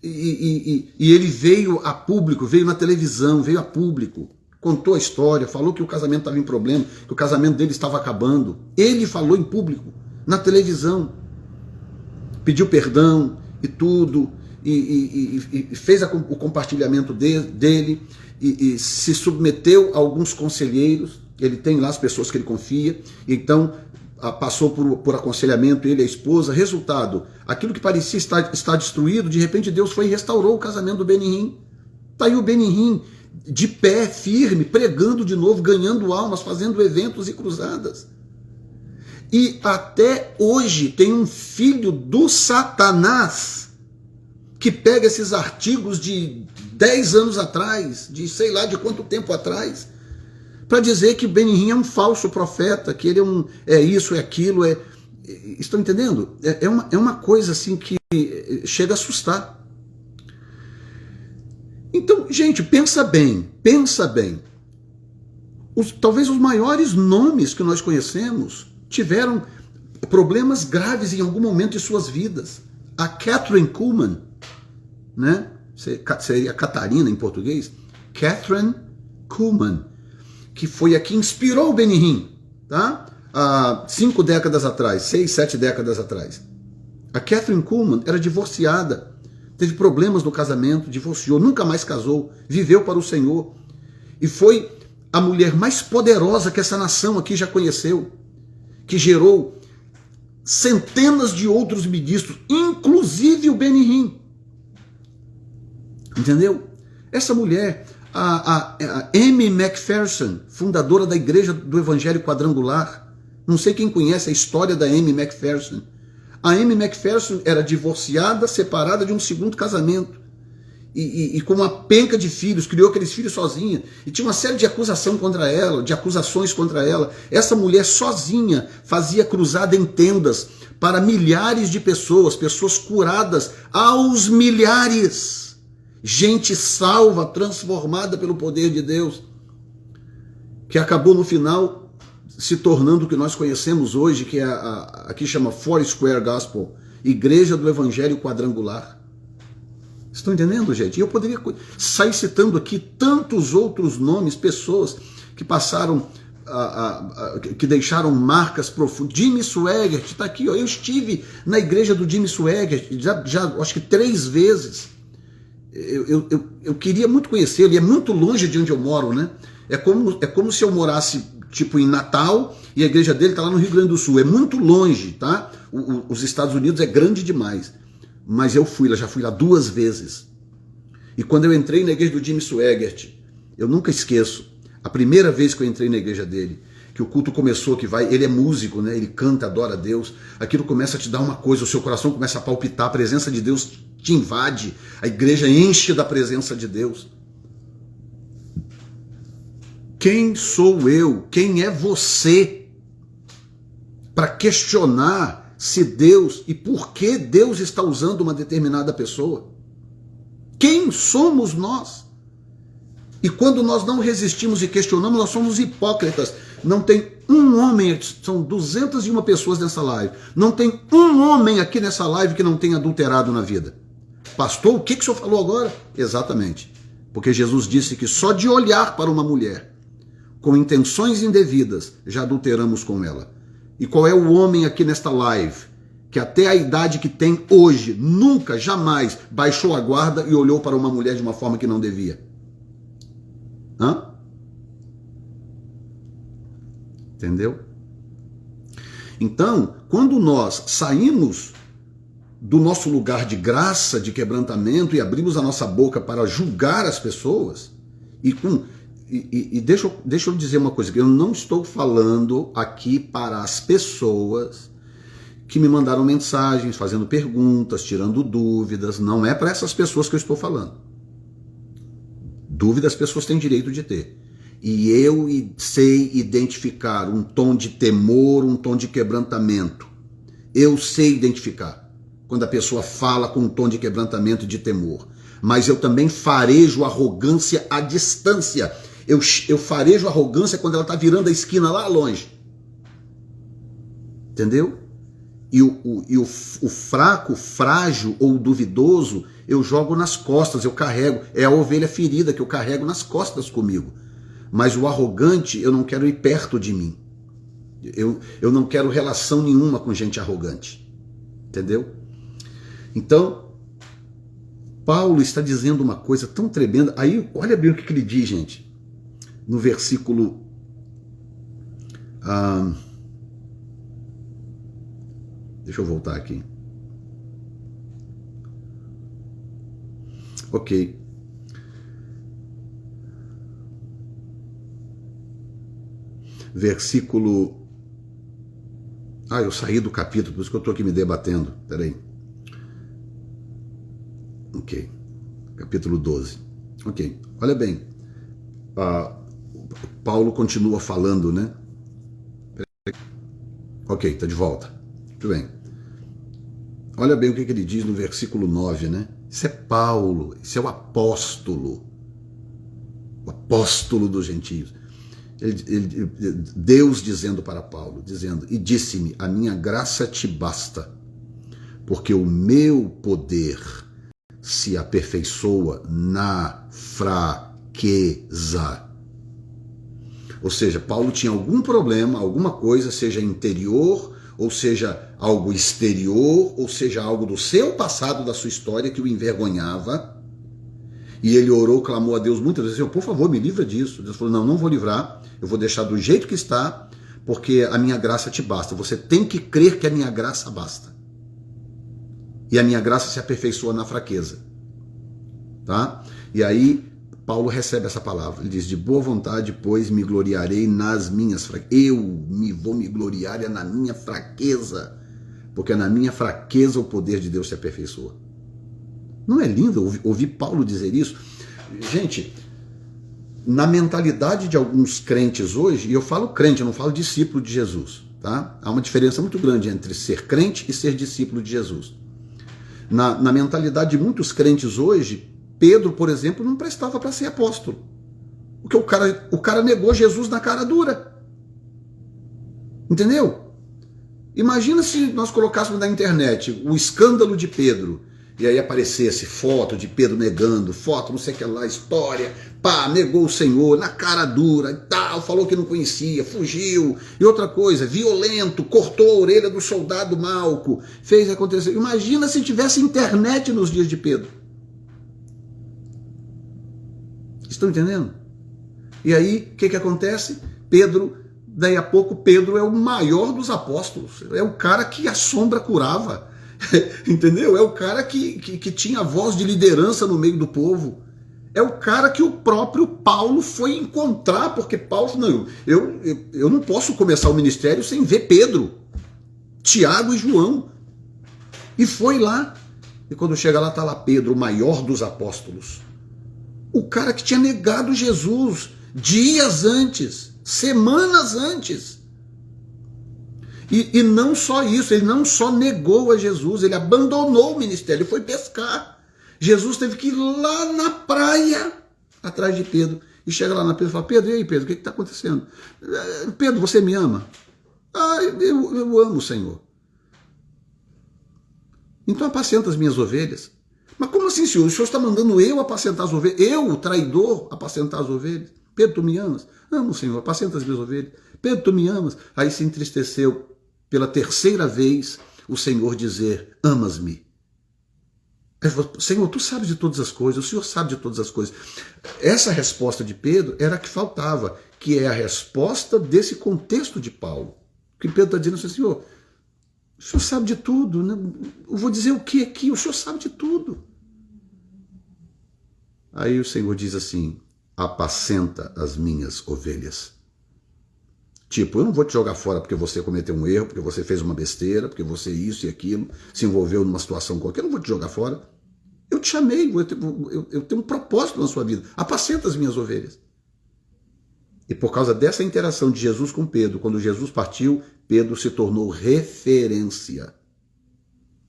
[SPEAKER 2] E ele veio a público, veio na televisão, veio a público, contou a história, falou que o casamento estava em problema, que o casamento dele estava acabando. Ele falou em público, na televisão, pediu perdão e tudo, e fez o compartilhamento dele, e se submeteu a alguns conselheiros. Ele tem lá as pessoas que ele confia, então passou por aconselhamento, ele e a esposa. Resultado, aquilo que parecia estar destruído, de repente Deus foi e restaurou o casamento do Benny. Está aí o Benny de pé, firme, pregando de novo, ganhando almas, fazendo eventos e cruzadas. E até hoje tem um filho do Satanás que pega esses artigos de 10 anos atrás, de sei lá de quanto tempo atrás, para dizer que Benny é um falso profeta, que ele é isso, é aquilo, estão entendendo? É uma coisa assim que chega a assustar. Então, gente, pensa bem. Talvez os maiores nomes que nós conhecemos tiveram problemas graves em algum momento de suas vidas. A Kathryn Kuhlman, né? Seria Catarina em português. Kathryn Kuhlman, que foi a que inspirou o Benny, tá? Há 5 décadas atrás, 6, 7 décadas atrás. A Kathryn Kuhlman era divorciada, teve problemas no casamento, divorciou, nunca mais casou, viveu para o Senhor, e foi a mulher mais poderosa que essa nação aqui já conheceu, que gerou centenas de outros ministros, inclusive o Benny. Entendeu? Essa mulher, a Amy McPherson, fundadora da Igreja do Evangelho Quadrangular, não sei quem conhece a história da Amy McPherson. A Amy McPherson era divorciada, separada de um segundo casamento, e com uma penca de filhos, criou aqueles filhos sozinha, e tinha uma série de acusações contra ela. Essa mulher sozinha fazia cruzada em tendas para milhares de pessoas curadas aos milhares. Gente salva, transformada pelo poder de Deus, que acabou no final se tornando o que nós conhecemos hoje, que aqui chama Foursquare Gospel, Igreja do Evangelho Quadrangular. Estão entendendo, gente? E eu poderia sair citando aqui tantos outros nomes, pessoas que passaram, que deixaram marcas profundas. Jimmy Swaggart está aqui, ó. Eu estive na igreja do Jimmy Swaggart já acho que 3 vezes. Eu queria muito conhecer, ele é muito longe de onde eu moro, né? É como se eu morasse tipo em Natal e a igreja dele está lá no Rio Grande do Sul. É muito longe, tá? Os Estados Unidos é grande demais. Mas eu já fui lá 2 vezes. E quando eu entrei na igreja do Jimmy Swaggart, eu nunca esqueço, a primeira vez que eu entrei na igreja dele, que o culto começou, ele é músico, né? Ele canta, adora a Deus, aquilo começa a te dar uma coisa, o seu coração começa a palpitar, a presença de Deus te invade, a igreja enche da presença de Deus. Quem sou eu? Quem é você para questionar se Deus e por que Deus está usando uma determinada pessoa? Quem somos nós? E quando nós não resistimos e questionamos, nós somos hipócritas. Não tem um homem, são 201 pessoas nessa live, não tem um homem aqui nessa live que não tenha adulterado na vida. Pastor, o que o senhor falou agora? Exatamente. Porque Jesus disse que só de olhar para uma mulher com intenções indevidas já adulteramos com ela. E qual é o homem aqui nesta live que até a idade que tem hoje, nunca, jamais baixou a guarda e olhou para uma mulher de uma forma que não devia? Hã? Entendeu? Então, quando nós saímos do nosso lugar de graça, de quebrantamento e abrimos a nossa boca para julgar as pessoas, deixa eu dizer uma coisa, que eu não estou falando aqui para as pessoas que me mandaram mensagens, fazendo perguntas, tirando dúvidas, não é para essas pessoas que eu estou falando. Dúvidas as pessoas têm direito de ter. E eu sei identificar um tom de temor, um tom de quebrantamento. Eu sei identificar quando a pessoa fala com um tom de quebrantamento e de temor. Mas eu também farejo arrogância à distância. Eu farejo arrogância quando ela está virando a esquina lá longe. Entendeu? E o fraco, frágil ou duvidoso, eu jogo nas costas, eu carrego. É a ovelha ferida que eu carrego nas costas comigo. Mas o arrogante, eu não quero ir perto de mim. Eu não quero relação nenhuma com gente arrogante. Entendeu? Então, Paulo está dizendo uma coisa tão tremenda. Aí, olha bem o que ele diz, gente. No versículo... deixa eu voltar aqui. Ok. Versículo... eu saí do capítulo, por isso que eu estou aqui me debatendo. Peraí. Ok. Capítulo 12. Ok. Olha bem. Paulo continua falando, né? Ok, está de volta. Muito bem. Olha bem o que ele diz no versículo 9, né? Isso é Paulo, isso é o apóstolo dos gentios. Deus dizendo para Paulo, dizendo, e disse-me, a minha graça te basta, porque o meu poder se aperfeiçoa na fraqueza. Ou seja, Paulo tinha algum problema, alguma coisa, seja interior, ou seja algo exterior, ou seja algo do seu passado, da sua história, que o envergonhava. E ele orou, clamou a Deus muitas vezes, por favor, me livra disso. Deus falou, não vou livrar, eu vou deixar do jeito que está, porque a minha graça te basta. Você tem que crer que a minha graça basta. E a minha graça se aperfeiçoa na fraqueza. Tá? E aí, Paulo recebe essa palavra. Ele diz, de boa vontade, pois, me gloriarei nas minhas fraquezas. Vou me gloriar na minha fraqueza. Porque na minha fraqueza o poder de Deus se aperfeiçoa. Não é lindo ouvir Paulo dizer isso? Gente, na mentalidade de alguns crentes hoje, e eu falo crente, eu não falo discípulo de Jesus, tá? Há uma diferença muito grande entre ser crente e ser discípulo de Jesus. Na mentalidade de muitos crentes hoje, Pedro, por exemplo, não prestava para ser apóstolo. Porque o cara negou Jesus na cara dura. Entendeu? Imagina se nós colocássemos na internet o escândalo de Pedro. e aí aparecesse foto de Pedro negando, foto não sei o que lá, história, pá, negou o Senhor, na cara dura e tal, falou que não conhecia, fugiu, e outra coisa, violento, cortou a orelha do soldado Malco, fez acontecer. Imagina se tivesse internet nos dias de Pedro. Estão entendendo? E aí, o que acontece? Pedro, daí a pouco, Pedro é o maior dos apóstolos, é o cara que a sombra curava, entendeu? É o cara que tinha voz de liderança no meio do povo. É o cara que o próprio Paulo foi encontrar, porque Paulo falou, não, eu não posso começar o ministério sem ver Pedro, Tiago e João. E foi lá. E quando chega lá, está lá Pedro, o maior dos apóstolos. O cara que tinha negado Jesus dias antes, semanas antes. E não só isso, ele não só negou a Jesus, ele abandonou o ministério, ele foi pescar. Jesus teve que ir lá na praia, atrás de Pedro, e chega lá na Pedro e fala, Pedro, e aí Pedro, o que está acontecendo? Pedro, você me ama? Ah, eu amo o Senhor. Então apacenta as minhas ovelhas. Mas como assim, Senhor? O Senhor está mandando eu apacentar as ovelhas? Eu, o traidor, apacentar as ovelhas? Pedro, tu me amas? Amo, Senhor, apacenta as minhas ovelhas. Pedro, tu me amas? Aí se entristeceu pela terceira vez o Senhor dizer, amas-me. Ele falou, Senhor, tu sabes de todas as coisas, o Senhor sabe de todas as coisas. Essa resposta de Pedro era a que faltava, que é a resposta desse contexto de Paulo. Que Pedro está dizendo assim, Senhor, o Senhor sabe de tudo, né? Eu vou dizer o que aqui? O Senhor sabe de tudo. Aí o Senhor diz assim, apacenta as minhas ovelhas. Tipo, eu não vou te jogar fora porque você cometeu um erro, porque você fez uma besteira, porque você isso e aquilo, se envolveu numa situação qualquer, eu não vou te jogar fora. Eu te chamei, eu tenho um propósito na sua vida. Apacenta as minhas ovelhas. E por causa dessa interação de Jesus com Pedro, quando Jesus partiu, Pedro se tornou referência.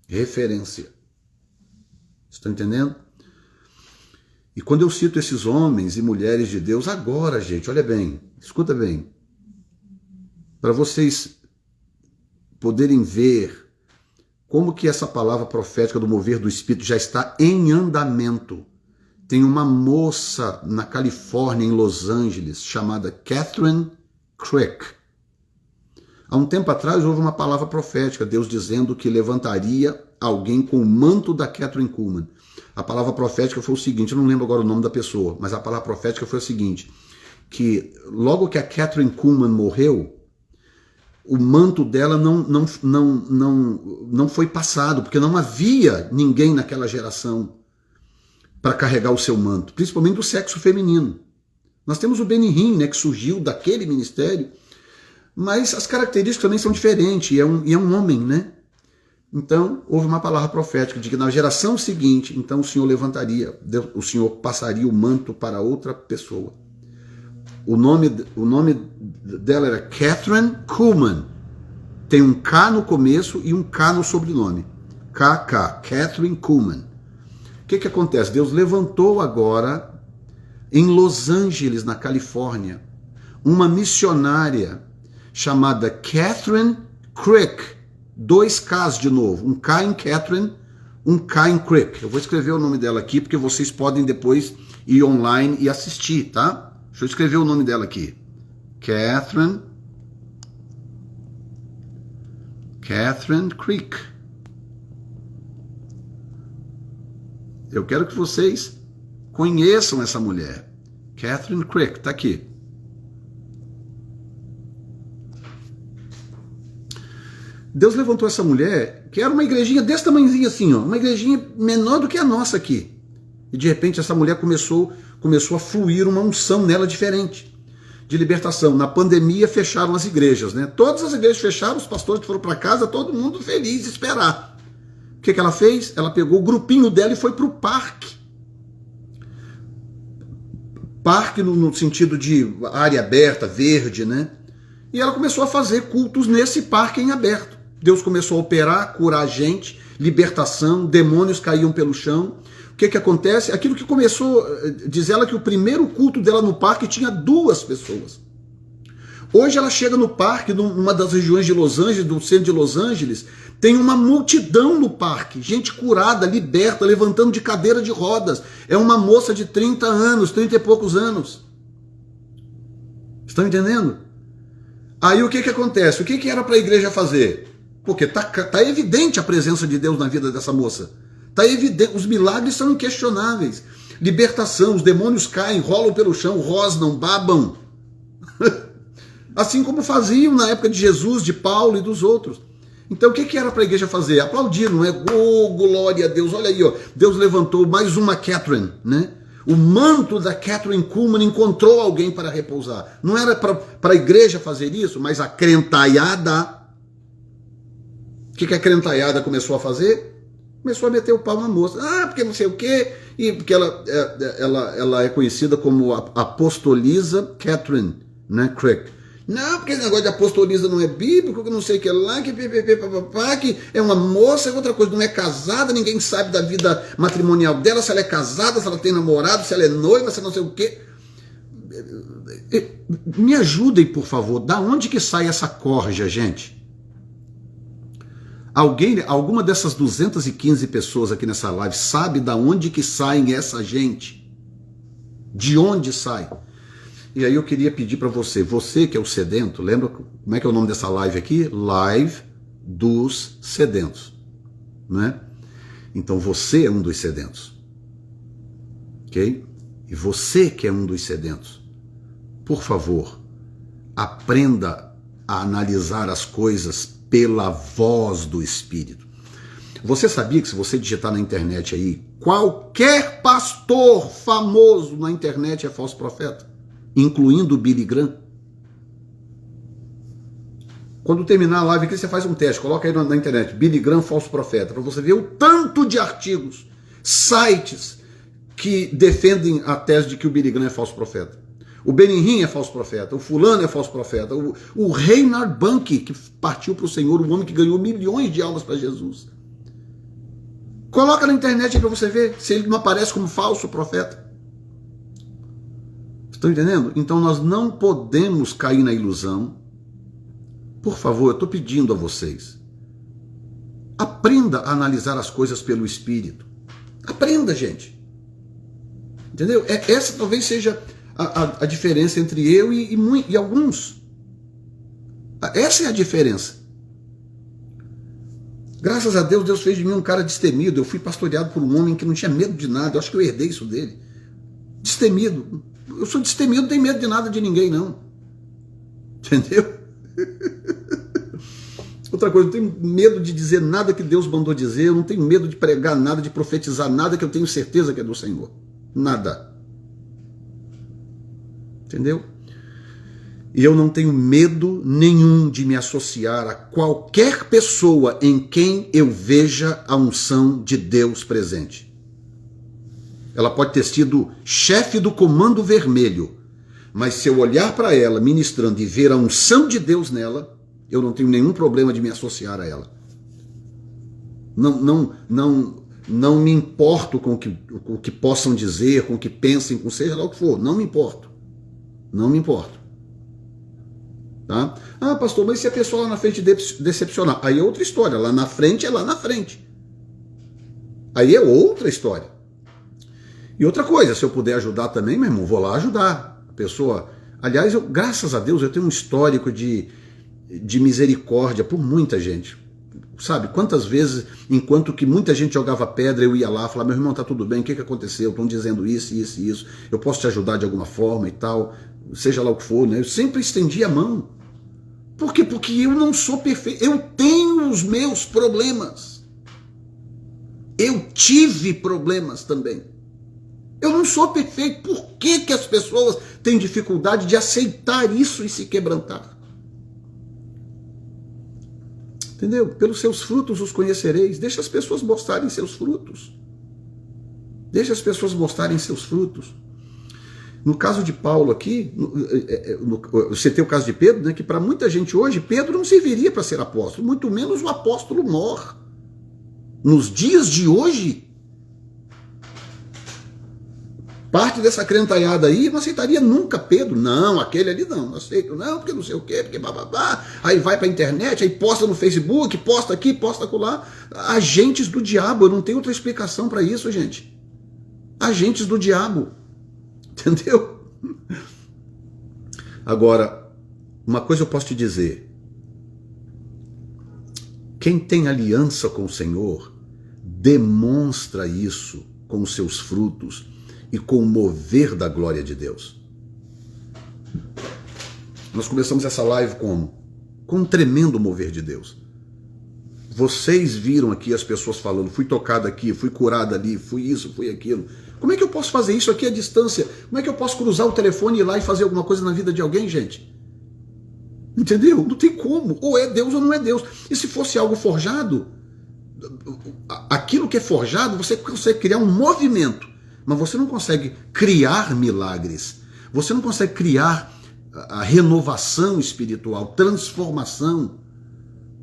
[SPEAKER 2] Referência. Estão entendendo? E quando eu cito esses homens e mulheres de Deus, agora, gente, olha bem, escuta bem, para vocês poderem ver como que essa palavra profética do mover do Espírito já está em andamento. Tem uma moça na Califórnia, em Los Angeles, chamada Catherine Crick. Há um tempo atrás houve uma palavra profética, Deus dizendo que levantaria alguém com o manto da Catherine Kuhlman. A palavra profética foi o seguinte, eu não lembro agora o nome da pessoa, mas a palavra profética foi o seguinte, que logo que a Catherine Kuhlman morreu, o manto dela não foi passado, porque não havia ninguém naquela geração para carregar o seu manto, principalmente do sexo feminino. Nós temos o Benny Hinn, né, que surgiu daquele ministério, mas as características também são diferentes, e é um homem, né? Então, houve uma palavra profética de que na geração seguinte, então o Senhor levantaria, o Senhor passaria o manto para outra pessoa. O nome dela era Catherine Kuhlman. Tem um K no começo e um K no sobrenome. KK, Catherine Kuhlman. O que acontece? Deus levantou agora, em Los Angeles, na Califórnia, uma missionária chamada Catherine Crick. 2 Ks de novo. Um K em Catherine, um K em Crick. Eu vou escrever o nome dela aqui, porque vocês podem depois ir online e assistir, tá? Deixa eu escrever o nome dela aqui. Catherine Crick. Eu quero que vocês conheçam essa mulher. Catherine Crick, tá aqui. Deus levantou essa mulher, que era uma igrejinha desse tamanhozinho assim, ó, uma igrejinha menor do que a nossa aqui. E de repente essa mulher começou a fluir uma unção nela diferente, de libertação. Na pandemia fecharam as igrejas, né? Todas as igrejas fecharam, os pastores foram para casa, todo mundo feliz de esperar. O que ela fez? Ela pegou o grupinho dela e foi para o parque. Parque no sentido de área aberta, verde, né? E ela começou a fazer cultos nesse parque em aberto. Deus começou a operar, curar gente, libertação, demônios caíam pelo chão. O que acontece? Aquilo que começou, diz ela que o primeiro culto dela no parque tinha 2 pessoas. Hoje ela chega no parque, numa das regiões de Los Angeles, do centro de Los Angeles, tem uma multidão no parque, gente curada, liberta, levantando de cadeira de rodas. É uma moça de 30 anos, 30 e poucos anos. Estão entendendo? Aí o que acontece? O que era para a igreja fazer? Porque tá evidente a presença de Deus na vida dessa moça. Tá evidente, os milagres são inquestionáveis. Libertação, os demônios caem, rolam pelo chão, rosnam, babam. Assim como faziam na época de Jesus, de Paulo e dos outros. Então o que era para a igreja fazer? Aplaudir, não é? Oh, glória a Deus, olha aí, ó. Deus levantou mais uma Catherine, né? O manto da Catherine Kuhlman encontrou alguém para repousar. Não era para a igreja fazer isso, mas a crentaiada. O que a crentaiada começou a fazer? Começou a meter o pau na moça. Ah, porque não sei o quê. E porque ela é conhecida como a apostoliza Catherine, né, Crick. Não, porque esse negócio de apostoliza não é bíblico, que não sei o que lá, que que é uma moça, é outra coisa, não é casada, ninguém sabe da vida matrimonial dela, se ela é casada, se ela tem namorado, se ela é noiva, se não sei o quê. Me ajudem, por favor, da onde que sai essa corja, gente? Alguma dessas 215 pessoas aqui nessa live sabe da onde que saem essa gente? De onde sai? E aí eu queria pedir para você que é o sedento, lembra como é que é o nome dessa live aqui? Live dos sedentos, né? Então você é um dos sedentos, ok? E você que é um dos sedentos, por favor, aprenda a analisar as coisas pela voz do Espírito. Você sabia que se você digitar na internet aí, qualquer pastor famoso na internet é falso profeta? Incluindo o Billy Graham. Quando terminar a live aqui, você faz um teste, coloca aí na internet, Billy Graham, falso profeta, para você ver o tanto de artigos, sites que defendem a tese de que o Billy Graham é falso profeta. O Benihim é falso profeta, o fulano é falso profeta, o Reinhard Bonnke, que partiu para o Senhor, o homem que ganhou milhões de almas para Jesus. Coloca na internet aí para você ver se ele não aparece como falso profeta. Estão entendendo? Então nós não podemos cair na ilusão. Por favor, eu estou pedindo a vocês. Aprenda a analisar as coisas pelo Espírito. Aprenda, gente. Entendeu? Essa talvez seja a diferença entre eu e alguns. Essa é a diferença. Graças a Deus, Deus fez de mim um cara destemido. Eu fui pastoreado por um homem que não tinha medo de nada. Eu acho que eu herdei isso dele. Destemido. Eu sou destemido, não tenho medo de nada de ninguém, não. Entendeu? Outra coisa, eu não tenho medo de dizer nada que Deus mandou dizer, eu não tenho medo de pregar nada, de profetizar nada que eu tenho certeza que é do Senhor. Nada. Entendeu? E eu não tenho medo nenhum de me associar a qualquer pessoa em quem eu veja a unção de Deus presente. Ela pode ter sido chefe do Comando Vermelho, mas se eu olhar para ela ministrando e ver a unção de Deus nela, eu não tenho nenhum problema de me associar a ela. Não me importo com o que possam dizer, com o que pensem, com seja lá o que for. Não me importo. Não me importo. Tá? Ah, pastor, mas se a pessoa lá na frente decepcionar? Aí é outra história. Lá na frente é lá na frente. Aí é outra história. E outra coisa, se eu puder ajudar também, meu irmão, vou lá ajudar a pessoa. Aliás, graças a Deus, eu tenho um histórico de misericórdia por muita gente. Sabe, quantas vezes, enquanto que muita gente jogava pedra, eu ia lá, falava, meu irmão, tá tudo bem, o que aconteceu? Estão dizendo isso, isso e isso, eu posso te ajudar de alguma forma e tal, seja lá o que for, né? Eu sempre estendi a mão. Por quê? Porque eu não sou perfeito, eu tenho os meus problemas. Eu tive problemas também. Eu não sou perfeito. Por que as pessoas têm dificuldade de aceitar isso e se quebrantar? Entendeu? Pelos seus frutos os conhecereis. Deixa as pessoas mostrarem seus frutos. Deixa as pessoas mostrarem seus frutos. No caso de Paulo aqui, você tem o caso de Pedro, né, que para muita gente hoje, Pedro não serviria para ser apóstolo, muito menos o apóstolo mor. Nos dias de hoje, Parte dessa crentalhada aí não aceitaria nunca Pedro. Não, aquele ali não aceito, não, porque não sei o quê, porque bababá. Aí vai pra internet, aí posta no Facebook, posta aqui, posta acolá. Agentes do diabo, eu não tenho outra explicação para isso, gente. Agentes do diabo. Entendeu? Agora, uma coisa eu posso te dizer. Quem tem aliança com o Senhor demonstra isso com os seus frutos e com o mover da glória de Deus. Nós começamos essa live como? Com um tremendo mover de Deus. Vocês viram aqui as pessoas falando, fui tocado aqui, fui curado ali, fui isso, fui aquilo. Como é que eu posso fazer isso aqui à distância? Como é que eu posso cruzar o telefone e ir lá e fazer alguma coisa na vida de alguém, gente? Entendeu? Não tem como. Ou é Deus ou não é Deus. E se fosse algo forjado, aquilo que é forjado, você consegue criar um movimento. Mas você não consegue criar milagres. Você não consegue criar a renovação espiritual, transformação.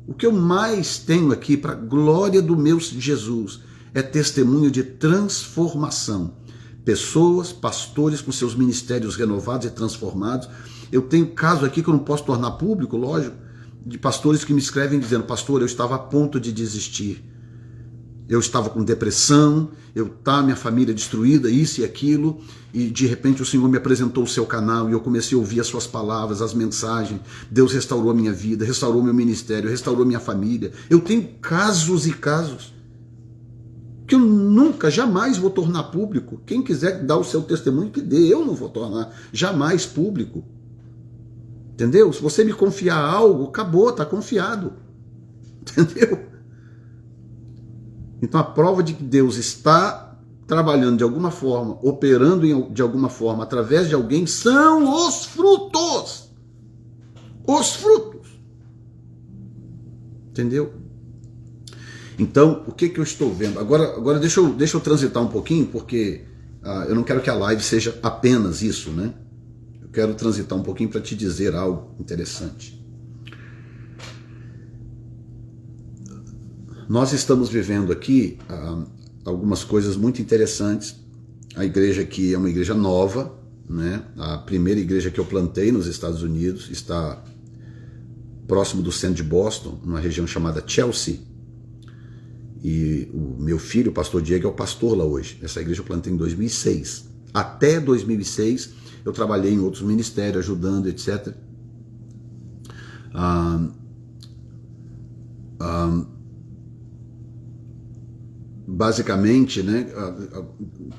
[SPEAKER 2] O que eu mais tenho aqui, para a glória do meu Jesus, é testemunho de transformação. Pessoas, pastores com seus ministérios renovados e transformados. Eu tenho caso aqui que eu não posso tornar público, lógico, de pastores que me escrevem dizendo, pastor, eu estava a ponto de desistir. Eu estava com depressão, minha família destruída, isso e aquilo, e de repente o Senhor me apresentou o seu canal e eu comecei a ouvir as suas palavras, as mensagens. Deus restaurou a minha vida, restaurou meu ministério, restaurou minha família. Eu tenho casos e casos que eu nunca, jamais vou tornar público. Quem quiser dar o seu testemunho, que dê. Eu não vou tornar jamais público. Entendeu? Se você me confiar algo, acabou, está confiado. Entendeu? Então a prova de que Deus está trabalhando de alguma forma, operando de alguma forma, através de alguém, são os frutos. Os frutos. Entendeu? Então, o que eu estou vendo? Agora deixa eu transitar um pouquinho, porque eu não quero que a live seja apenas isso, né? Eu quero transitar um pouquinho para te dizer algo interessante. Nós estamos vivendo aqui algumas coisas muito interessantes. A igreja aqui é uma igreja nova, né? A primeira igreja que eu plantei nos Estados Unidos está próximo do centro de Boston, numa região chamada Chelsea. E o meu filho, o pastor Diego, é o pastor lá hoje. Essa igreja eu plantei em 2006. Até 2006 eu trabalhei em outros ministérios, ajudando, etc. Basicamente, né,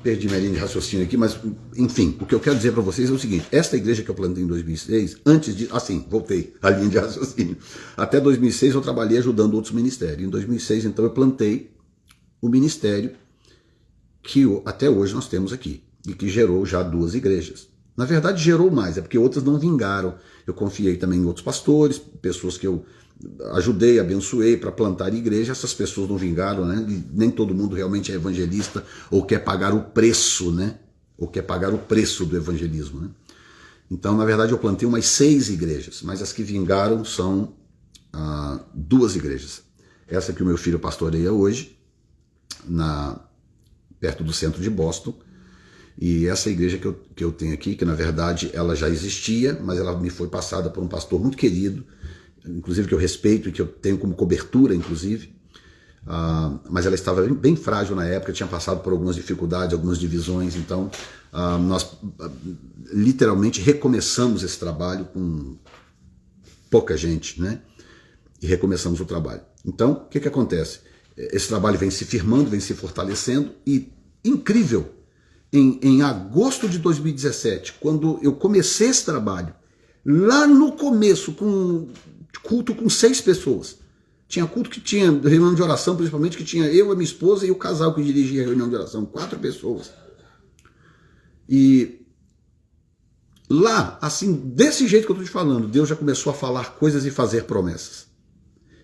[SPEAKER 2] perdi minha linha de raciocínio aqui, mas enfim, o que eu quero dizer para vocês é o seguinte: esta igreja que eu plantei em 2006, antes de, voltei à linha de raciocínio, até 2006 eu trabalhei ajudando outros ministérios. Em 2006, então, eu plantei o ministério que até hoje nós temos aqui, e que gerou já 2 igrejas. Na verdade, gerou mais, é porque outras não vingaram. Eu confiei também em outros pastores, pessoas que eu ajudei, abençoei para plantar igreja. Essas pessoas não vingaram, né? E nem todo mundo realmente é evangelista ou quer pagar o preço, né? Ou quer pagar o preço do evangelismo, né? Então, na verdade, eu plantei umas 6 igrejas, mas as que vingaram são 2 igrejas. Essa que o meu filho pastoreia hoje, perto do centro de Boston, e essa igreja que eu tenho aqui, que na verdade ela já existia, mas ela me foi passada por um pastor muito querido, inclusive que eu respeito e que eu tenho como cobertura, inclusive, mas ela estava bem frágil na época, tinha passado por algumas dificuldades, algumas divisões, então nós literalmente recomeçamos esse trabalho com pouca gente, né? E recomeçamos o trabalho. Então, o que acontece? Esse trabalho vem se firmando, vem se fortalecendo, e incrível, em agosto de 2017, quando eu comecei esse trabalho, lá no começo, com culto com 6 pessoas. Tinha culto que tinha reunião de oração, principalmente, que tinha eu, a minha esposa e o casal que dirigia a reunião de oração, 4 pessoas. E lá, assim, desse jeito que eu estou te falando, Deus já começou a falar coisas e fazer promessas.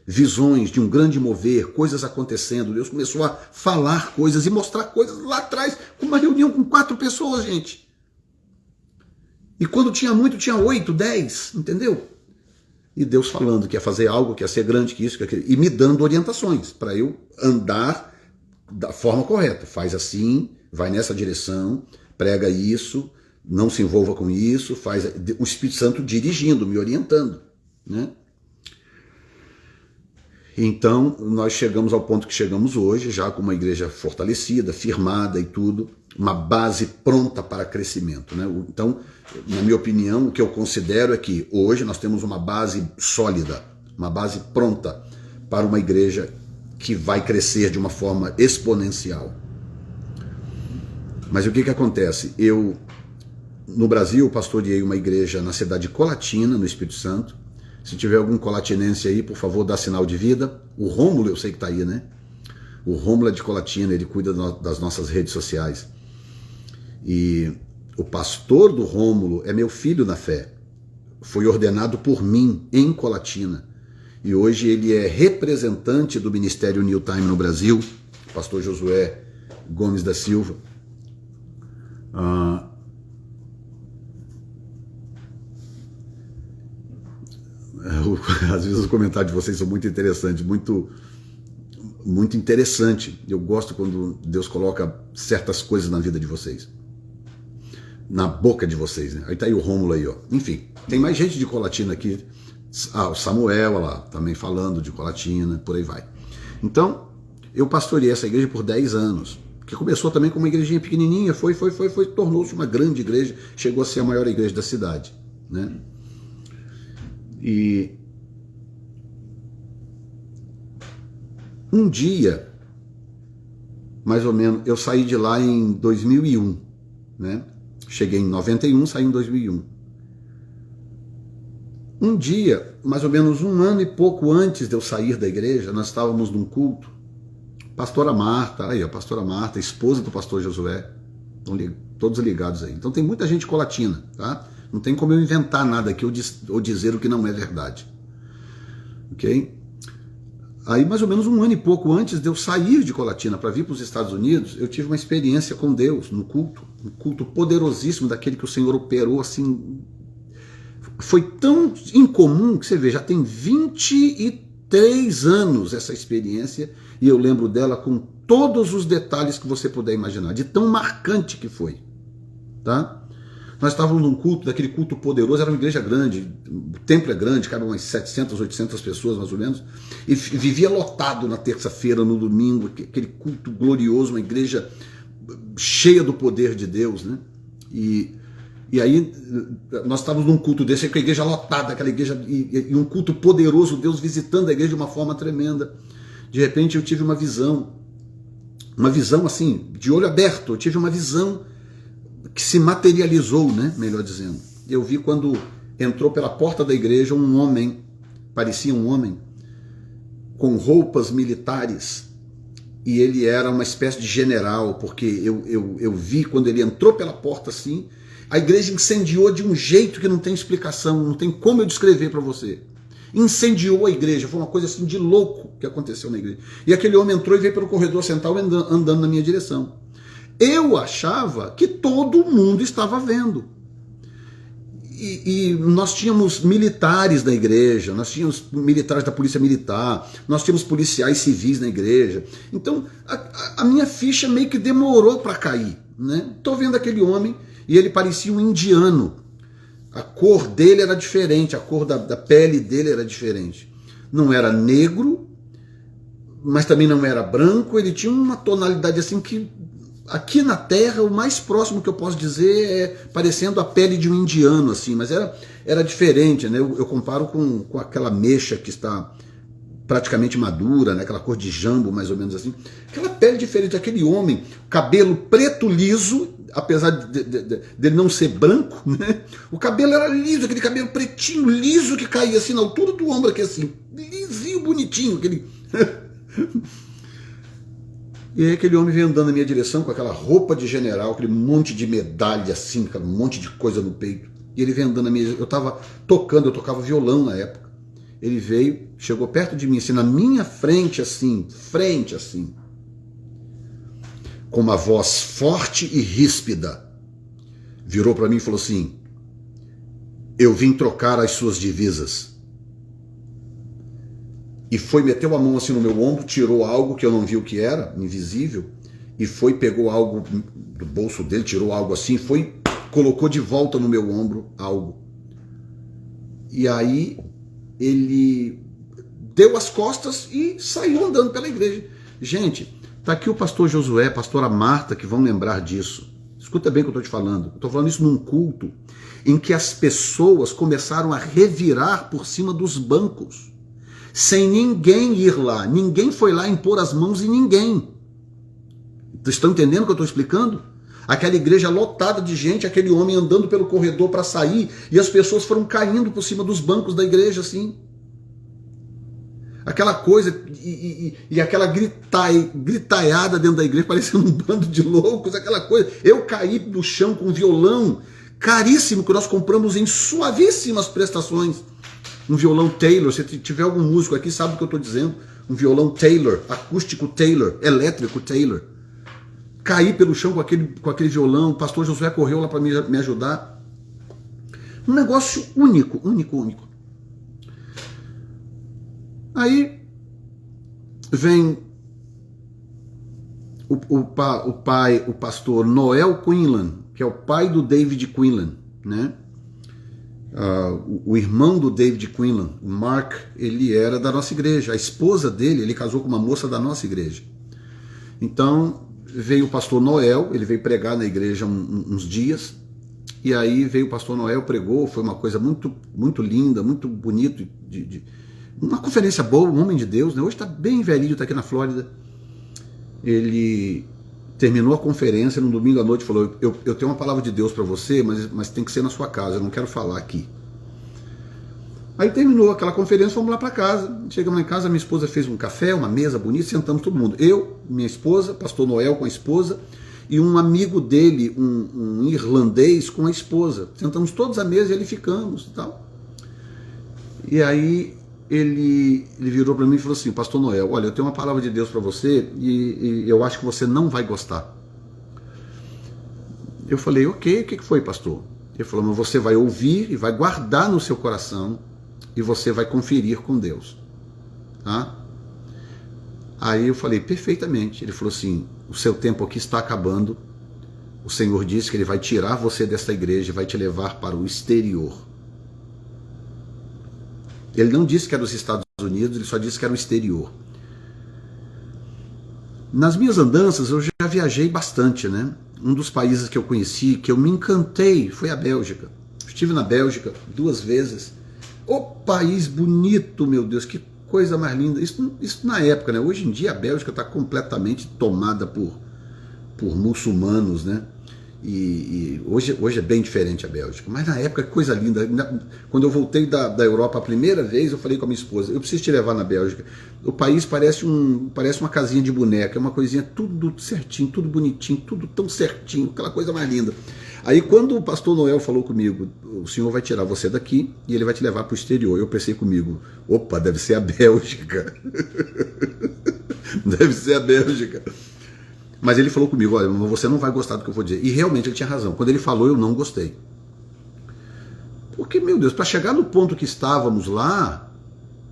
[SPEAKER 2] Visões de um grande mover, coisas acontecendo. Deus começou a falar coisas e mostrar coisas lá atrás, com uma reunião com 4 pessoas, gente. E quando tinha muito, tinha 8, 10, entendeu? E Deus falando que ia fazer algo, que ia ser grande, que isso, que aquilo, e me dando orientações para eu andar da forma correta. Faz assim, vai nessa direção, prega isso, não se envolva com isso, faz o Espírito Santo dirigindo, me orientando, né? Então, nós chegamos ao ponto que chegamos hoje, já com uma igreja fortalecida, firmada e tudo, uma base pronta para crescimento, né? Então, na minha opinião, o que eu considero é que hoje nós temos uma base sólida, uma base pronta para uma igreja que vai crescer de uma forma exponencial. Mas o que acontece? Eu, no Brasil, pastoreei uma igreja na cidade de Colatina, no Espírito Santo. Se tiver algum colatinense aí, por favor, dá sinal de vida. O Rômulo, eu sei que está aí, né? O Rômulo é de Colatina, ele cuida das nossas redes sociais. E o pastor do Rômulo é meu filho na fé. Foi ordenado por mim em Colatina. E hoje ele é representante do Ministério New Time no Brasil, o pastor Josué Gomes da Silva. Às vezes os comentários de vocês são muito interessantes, muito interessante. Eu gosto quando Deus coloca certas coisas na vida de vocês, na boca de vocês, né? Aí tá aí o Rômulo aí, ó. Enfim, tem mais gente de Colatina aqui. O Samuel lá, também falando de Colatina, por aí vai. Então, eu pastoreei essa igreja por 10 anos, que começou também com uma igrejinha pequenininha, tornou-se uma grande igreja, chegou a ser a maior igreja da cidade, né? E um dia, mais ou menos, eu saí de lá em 2001, né? Cheguei em 91, saí em 2001. Um dia, mais ou menos um ano e pouco antes de eu sair da igreja, nós estávamos num culto. Pastora Marta, aí a pastora Marta, esposa do pastor Josué, estão todos ligados aí. Então tem muita gente colatina, tá? Não tem como eu inventar nada aqui ou dizer o que não é verdade. Ok? Aí, mais ou menos um ano e pouco antes de eu sair de Colatina para vir para os Estados Unidos, eu tive uma experiência com Deus no culto, um culto poderosíssimo, daquele que o Senhor operou assim. Foi tão incomum que você vê, já tem 23 anos essa experiência, e eu lembro dela com todos os detalhes que você puder imaginar, de tão marcante que foi, tá? Nós estávamos num culto, daquele culto poderoso, era uma igreja grande, o templo é grande, cabe umas 700, 800 pessoas mais ou menos, e vivia lotado na terça-feira, no domingo, aquele culto glorioso, uma igreja cheia do poder de Deus, né? E aí nós estávamos num culto desse, com a igreja lotada, aquela igreja, e um culto poderoso, Deus visitando a igreja de uma forma tremenda. De repente eu tive uma visão assim, de olho aberto, eu tive uma visão que se materializou, né, melhor dizendo. Eu vi quando entrou pela porta da igreja um homem, parecia um homem, com roupas militares, e ele era uma espécie de general, porque eu vi quando ele entrou pela porta assim, a igreja incendiou de um jeito que não tem explicação, não tem como eu descrever para você. Incendiou a igreja, foi uma coisa assim de louco que aconteceu na igreja. E aquele homem entrou e veio pelo corredor central andando na minha direção. Eu achava que todo mundo estava vendo. E nós tínhamos militares na igreja, nós tínhamos militares da polícia militar, nós tínhamos policiais civis na igreja. Então a minha ficha meio que demorou para cair, né? Estou vendo aquele homem e ele parecia um indiano. A cor dele era diferente, a cor da pele dele era diferente. Não era negro, mas também não era branco, ele tinha uma tonalidade assim que, aqui na Terra, o mais próximo que eu posso dizer é parecendo a pele de um indiano, assim, mas era diferente, né? Eu comparo com aquela mexa que está praticamente madura, né? Aquela cor de jambo, mais ou menos assim. Aquela pele diferente, aquele homem, cabelo preto liso, apesar dele não ser branco, né? O cabelo era liso, aquele cabelo pretinho, liso, que caía assim na altura do ombro, aqui assim, lisinho, bonitinho, aquele... E aí aquele homem veio andando na minha direção com aquela roupa de general, aquele monte de medalha assim, aquele monte de coisa no peito. E ele veio andando na minha direção. Eu estava tocando, eu tocava violão na época. Ele veio, chegou perto de mim, assim, na minha frente, assim, com uma voz forte e ríspida. Virou para mim e falou assim: eu vim trocar as suas divisas. E foi, meteu a mão assim no meu ombro, tirou algo que eu não vi o que era, invisível, e pegou algo do bolso dele, tirou algo assim, colocou de volta no meu ombro algo. E aí ele deu as costas e saiu andando pela igreja. Gente, tá aqui o pastor Josué, a pastora Marta, que vão lembrar disso. Escuta bem o que eu estou te falando. Eu estou falando isso num culto em que as pessoas começaram a revirar por cima dos bancos, sem ninguém ir lá. Ninguém foi lá impor as mãos em ninguém. Vocês estão entendendo o que eu estou explicando? Aquela igreja lotada de gente, aquele homem andando pelo corredor para sair, e as pessoas foram caindo por cima dos bancos da igreja, assim. Aquela coisa, e aquela gritaiada dentro da igreja, parecendo um bando de loucos, aquela coisa. Eu caí no chão com um violão caríssimo, que nós compramos em suavíssimas prestações. Um violão Taylor, se tiver algum músico aqui, sabe o que eu estou dizendo. Um violão Taylor, acústico Taylor, elétrico Taylor. Caí pelo chão com aquele violão, o pastor Josué correu lá para me ajudar. Um negócio único. Aí vem o pastor Noel Quinlan, que é o pai do David Quinlan, né? O irmão do David Quinlan, o Mark, ele era da nossa igreja. A esposa dele, ele casou com uma moça da nossa igreja. Então veio o pastor Noel, ele veio pregar na igreja uns dias, e aí veio o pastor Noel, pregou, foi uma coisa muito, muito linda, muito bonito, uma conferência boa, um homem de Deus, né? Hoje está bem velhinho, está aqui na Flórida. Ele terminou a conferência no domingo à noite, falou, eu tenho uma palavra de Deus para você, mas tem que ser na sua casa, eu não quero falar aqui. Aí terminou aquela conferência, fomos lá para casa. Chegamos lá em casa, minha esposa fez um café, uma mesa bonita, sentamos todo mundo. Eu, minha esposa, pastor Noel com a esposa, e um amigo dele, um irlandês com a esposa. Sentamos todos à mesa e ele ficamos e tal. E aí ele virou para mim e falou assim, pastor Noel, olha, eu tenho uma palavra de Deus para você e eu acho que você não vai gostar. Eu falei, ok, o que foi, pastor? Ele falou, mas você vai ouvir e vai guardar no seu coração e você vai conferir com Deus. Tá? Aí eu falei, perfeitamente. Ele falou assim, o seu tempo aqui está acabando. O Senhor disse que Ele vai tirar você desta igreja e vai te levar para o exterior. Ele não disse que era os Estados Unidos, ele só disse que era o exterior. Nas minhas andanças eu já viajei bastante, né? Um dos países que eu conheci, que eu me encantei, foi a Bélgica. Estive na Bélgica 2 vezes. O país bonito, meu Deus, que coisa mais linda. Isso na época, né? Hoje em dia a Bélgica está completamente tomada por muçulmanos, né? E hoje é bem diferente a Bélgica. Mas na época, que coisa linda. Quando eu voltei da Europa a primeira vez, eu falei com a minha esposa, eu preciso te levar na Bélgica. O país parece uma casinha de boneca, é uma coisinha tudo certinho, tudo bonitinho, tudo tão certinho, aquela coisa mais linda. Aí quando o pastor Noel falou comigo, o Senhor vai tirar você daqui e Ele vai te levar para o exterior, eu pensei comigo, opa, deve ser a Bélgica. Deve ser a Bélgica. Mas ele falou comigo, olha, você não vai gostar do que eu vou dizer. E realmente ele tinha razão. Quando ele falou, eu não gostei. Porque, meu Deus, para chegar no ponto que estávamos lá,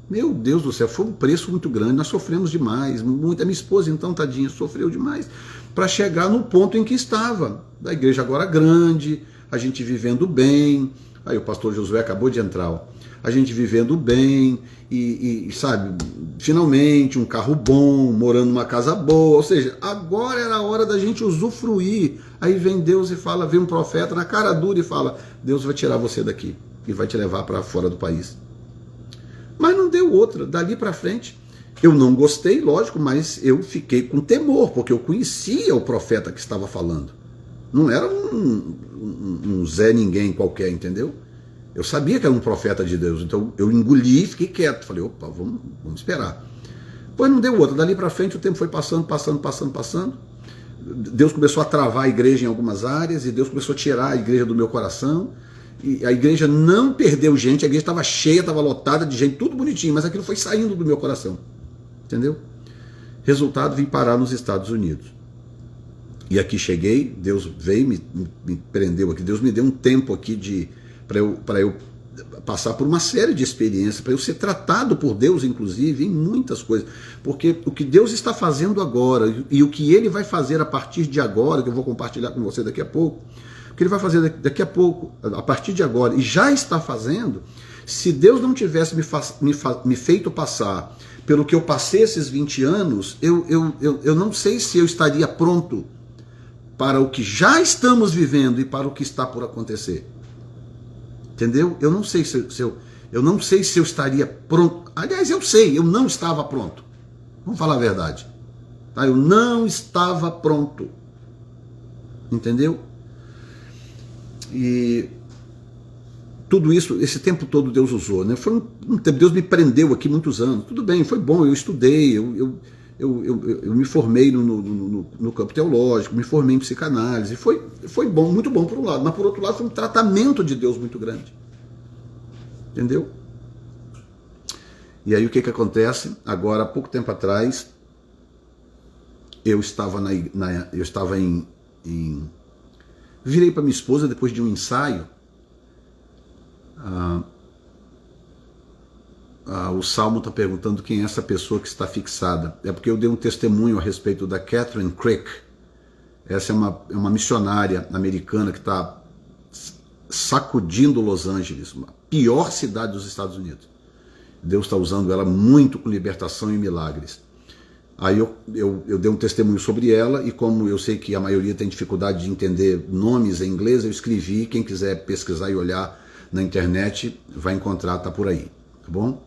[SPEAKER 2] meu Deus do céu, foi um preço muito grande, nós sofremos demais. A minha esposa, então, tadinha, sofreu demais. Para chegar no ponto em que estava. Da igreja agora grande, a gente vivendo bem. Aí o pastor Josué acabou de entrar, ó. A gente vivendo bem e sabe, finalmente um carro bom, morando numa casa boa, ou seja, agora era a hora da gente usufruir. Aí vem Deus e fala, vem um profeta na cara dura e fala, Deus vai tirar você daqui e vai te levar para fora do país. Mas não deu outra, dali para frente. Eu não gostei, lógico, mas eu fiquei com temor, porque eu conhecia o profeta que estava falando. Não era um Zé Ninguém qualquer, entendeu? Eu sabia que era um profeta de Deus, então eu engoli e fiquei quieto. Falei, opa, vamos esperar. Pois não deu outra. Dali para frente o tempo foi passando. Deus começou a travar a igreja em algumas áreas e Deus começou a tirar a igreja do meu coração. E a igreja não perdeu gente, a igreja estava cheia, estava lotada de gente, tudo bonitinho, mas aquilo foi saindo do meu coração. Entendeu? Resultado, vim parar nos Estados Unidos. E aqui cheguei, Deus veio, me prendeu aqui. Deus me deu um tempo aqui para eu passar por uma série de experiências, para eu ser tratado por Deus, inclusive, em muitas coisas. Porque o que Deus está fazendo agora e o que Ele vai fazer a partir de agora, que eu vou compartilhar com você daqui a pouco, o que Ele vai fazer daqui a pouco, a partir de agora, e já está fazendo, se Deus não tivesse me feito passar pelo que eu passei esses 20 anos, eu não sei se eu estaria pronto para o que já estamos vivendo e para o que está por acontecer. Entendeu? Eu não sei se eu estaria pronto. Aliás, eu sei, eu não estava pronto. Vamos falar a verdade. Tá? Eu não estava pronto. Entendeu? E tudo isso, esse tempo todo Deus usou, né? Foi um tempo, Deus me prendeu aqui muitos anos. Tudo bem, foi bom, eu estudei, eu me formei no campo teológico, me formei em psicanálise. Foi bom, muito bom por um lado, mas por outro lado foi um tratamento de Deus muito grande. Entendeu? E aí o que acontece? Agora, há pouco tempo atrás, eu estava virei para minha esposa depois de um ensaio. O Salmo está perguntando quem é essa pessoa que está fixada. É porque eu dei um testemunho a respeito da Catherine Crick. Essa é uma missionária americana que está sacudindo Los Angeles, a pior cidade dos Estados Unidos. Deus está usando ela muito com libertação e milagres. Aí eu dei um testemunho sobre ela, e como eu sei que a maioria tem dificuldade de entender nomes em inglês, eu escrevi. Quem quiser pesquisar e olhar na internet vai encontrar, tá por aí, tá bom?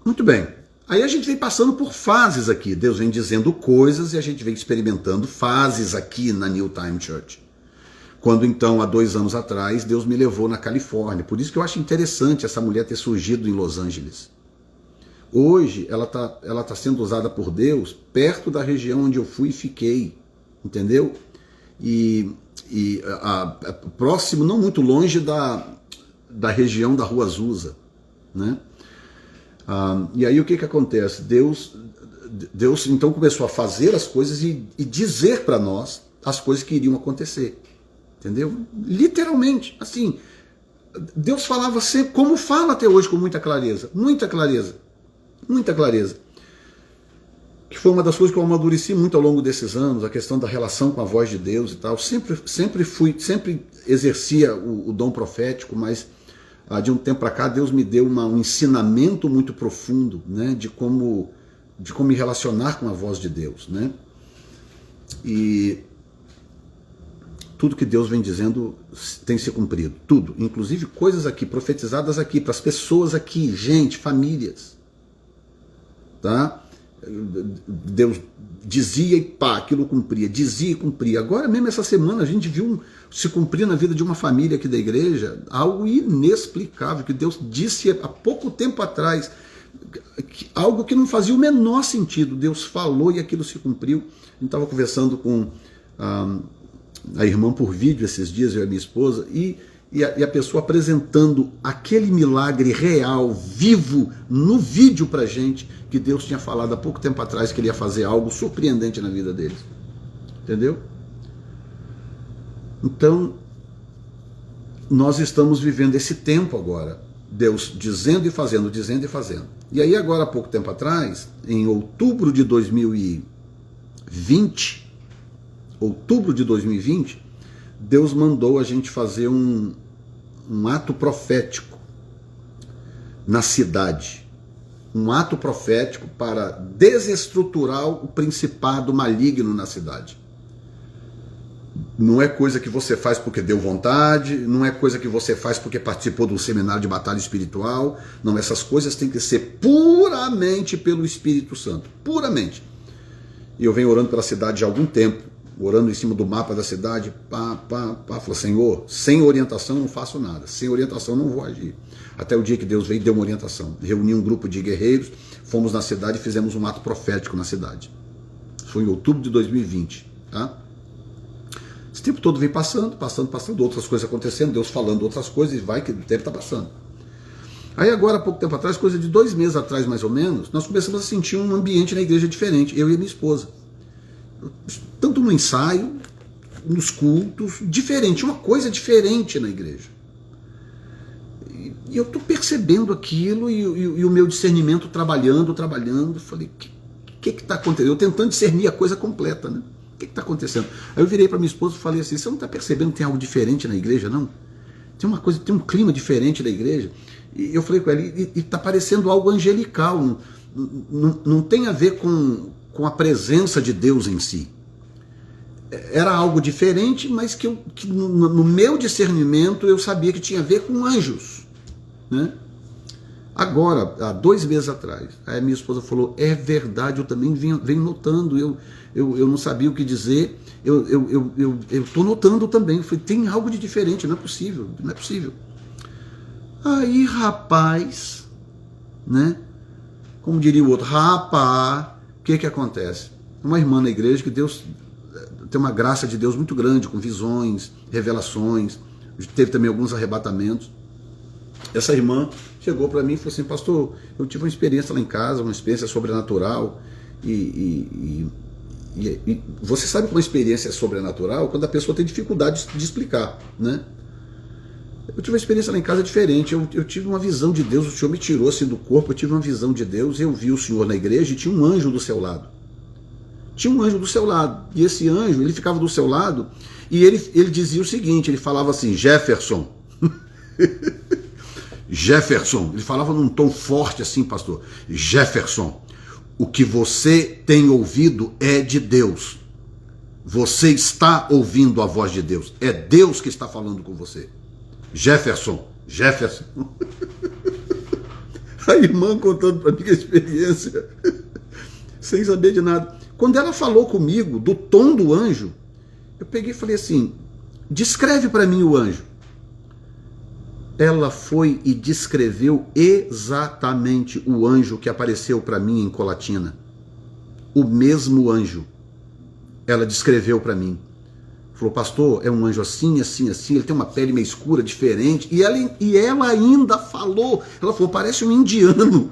[SPEAKER 2] Muito bem. Aí a gente vem passando por fases aqui. Deus vem dizendo coisas e a gente vem experimentando fases aqui na New Time Church. Quando então, há 2 anos atrás, Deus me levou na Califórnia. Por isso que eu acho interessante essa mulher ter surgido em Los Angeles. Hoje ela tá sendo usada por Deus perto da região onde eu fui e fiquei. Entendeu? Próximo, não muito longe da região da Rua Azusa, né? E aí o que acontece? Deus então começou a fazer as coisas e dizer para nós as coisas que iriam acontecer, entendeu? Literalmente, assim, Deus falava sempre, como fala até hoje, com muita clareza, muita clareza, muita clareza. Que foi uma das coisas que eu amadureci muito ao longo desses anos, a questão da relação com a voz de Deus e tal. Sempre exercia o dom profético, mas de um tempo para cá Deus me deu um ensinamento muito profundo, né, de como me relacionar com a voz de Deus, né? E tudo que Deus vem dizendo tem se cumprido, tudo, inclusive coisas aqui profetizadas aqui para as pessoas aqui, gente, famílias, tá? Deus dizia e pá, aquilo cumpria, dizia e cumpria. Agora mesmo essa semana a gente viu se cumprir na vida de uma família aqui da igreja, algo inexplicável, que Deus disse há pouco tempo atrás, algo que não fazia o menor sentido. Deus falou e aquilo se cumpriu. A gente estava conversando com a irmã por vídeo esses dias, eu e a minha esposa, e a pessoa apresentando aquele milagre real, vivo, no vídeo pra gente, que Deus tinha falado há pouco tempo atrás que Ele ia fazer algo surpreendente na vida deles. Entendeu? Então, nós estamos vivendo esse tempo agora, Deus dizendo e fazendo, dizendo e fazendo. E aí agora, há pouco tempo atrás, em outubro de 2020, Deus mandou a gente fazer um ato profético na cidade. Um ato profético para desestruturar o principado maligno na cidade. Não é coisa que você faz porque deu vontade, não é coisa que você faz porque participou de um seminário de batalha espiritual. Não, essas coisas têm que ser puramente pelo Espírito Santo. Puramente. E eu venho orando pela cidade há algum tempo, orando em cima do mapa da cidade, falou, Senhor, sem orientação não faço nada, sem orientação não vou agir. Até o dia que Deus veio e deu uma orientação. Reuni um grupo de guerreiros, fomos na cidade e fizemos um ato profético na cidade. Foi em outubro de 2020, tá? Esse tempo todo vem passando, outras coisas acontecendo, Deus falando outras coisas, e vai que o tempo está passando. Aí agora, há pouco tempo atrás, coisa de 2 meses atrás mais ou menos, nós começamos a sentir um ambiente na igreja diferente, eu e a minha esposa. Tanto no ensaio, nos cultos, diferente, uma coisa diferente na igreja. E eu estou percebendo aquilo e o meu discernimento trabalhando. Falei, o que está acontecendo? Eu tentando discernir a coisa completa, né? O que está acontecendo? Aí eu virei para minha esposa e falei assim, você não está percebendo que tem algo diferente na igreja, não? Tem uma coisa, tem um clima diferente na igreja. E eu falei com ela, e está parecendo algo angelical, não tem a ver com a presença de Deus em si. Era algo diferente, mas que no meu discernimento eu sabia que tinha a ver com anjos, né? Agora, há 2 meses atrás, aí minha esposa falou, é verdade, eu também venho notando, eu não sabia o que dizer, eu estou notando também. Eu falei, tem algo de diferente, não é possível, não é possível. Aí, rapaz, né? Como diria o outro, rapaz, o que acontece? Uma irmã na igreja que Deus tem uma graça de Deus muito grande, com visões, revelações, teve também alguns arrebatamentos. Essa irmã chegou para mim e falou assim, pastor, eu tive uma experiência lá em casa, uma experiência sobrenatural, e você sabe que uma experiência é sobrenatural quando a pessoa tem dificuldade de explicar, né? Eu tive uma experiência lá em casa diferente, eu tive uma visão de Deus, o Senhor me tirou assim do corpo, eu tive uma visão de Deus, eu vi o Senhor na igreja e tinha um anjo do seu lado. Tinha um anjo do seu lado, e esse anjo, ele ficava do seu lado, e ele dizia o seguinte, ele falava assim, Jefferson, Jefferson, ele falava num tom forte assim, pastor, Jefferson, o que você tem ouvido é de Deus, você está ouvindo a voz de Deus, é Deus que está falando com você. Jefferson. A irmã contando para mim a experiência, sem saber de nada. Quando ela falou comigo do tom do anjo, eu peguei e falei assim, descreve para mim o anjo. Ela foi e descreveu exatamente o anjo que apareceu para mim em Colatina. O mesmo anjo. Ela descreveu para mim. Falou, pastor, é um anjo assim, assim, assim, ele tem uma pele meio escura, diferente. E ela ainda falou, ela falou, parece um indiano.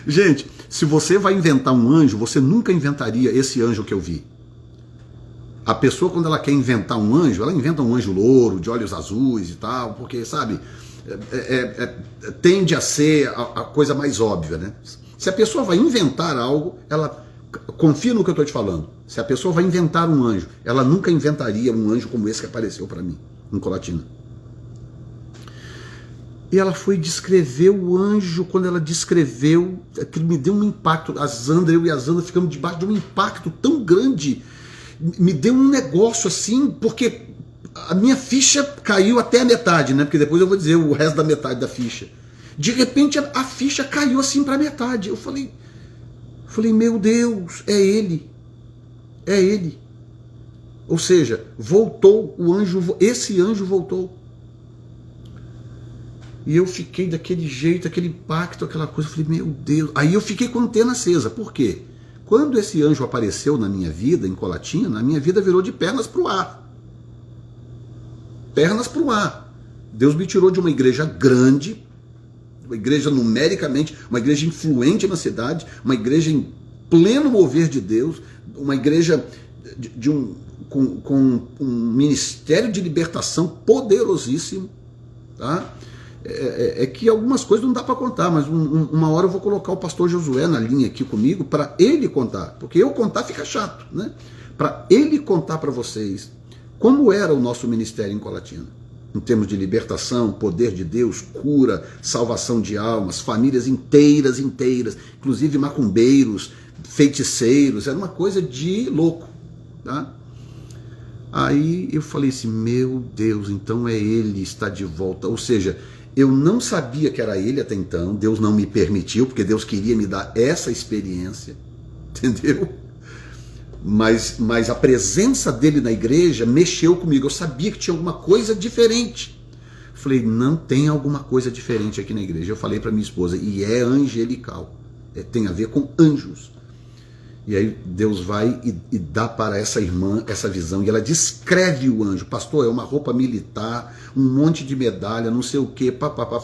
[SPEAKER 2] Gente, se você vai inventar um anjo, você nunca inventaria esse anjo que eu vi. A pessoa, quando ela quer inventar um anjo, ela inventa um anjo louro, de olhos azuis e tal, porque, sabe, tende a ser a coisa mais óbvia, né? Se a pessoa vai inventar algo, ela... Confia no que eu estou te falando. Se a pessoa vai inventar um anjo, ela nunca inventaria um anjo como esse que apareceu para mim, em Colatina. E ela foi descrever o anjo. Quando ela descreveu, aquilo me deu um impacto. Eu e a Zandra ficamos debaixo de um impacto tão grande. Me deu um negócio assim, porque a minha ficha caiu até a metade, né? Porque depois eu vou dizer o resto da metade da ficha. De repente a ficha caiu assim para metade. Eu falei, meu Deus, é ele. É ele. Ou seja, voltou o anjo, esse anjo voltou. E eu fiquei daquele jeito, aquele impacto, aquela coisa. Eu falei, meu Deus. Aí eu fiquei com a antena acesa. Por quê? Quando esse anjo apareceu na minha vida, em Colatina, a minha vida virou de pernas para o ar. Pernas para o ar. Deus me tirou de uma igreja grande, uma igreja numericamente, uma igreja influente na cidade, uma igreja em pleno mover de Deus, uma igreja com um ministério de libertação poderosíssimo, tá? É que algumas coisas não dá para contar, mas uma hora eu vou colocar o pastor Josué na linha aqui comigo para ele contar, porque eu contar fica chato, né? Para ele contar para vocês como era o nosso ministério em Colatina. Em termos de libertação, poder de Deus, cura, salvação de almas, famílias inteiras, inclusive macumbeiros, feiticeiros, era uma coisa de louco, tá? Aí eu falei assim, meu Deus, então é ele, está de volta. Ou seja, eu não sabia que era ele até então, Deus não me permitiu, porque Deus queria me dar essa experiência, entendeu? Mas a presença dele na igreja mexeu comigo. Eu sabia que tinha alguma coisa diferente. Falei, não tem alguma coisa diferente aqui na igreja. Eu falei para minha esposa, e é angelical. Tem a ver com anjos. E aí Deus vai e dá para essa irmã essa visão. E ela descreve o anjo. Pastor, é uma roupa militar, um monte de medalha, não sei o quê.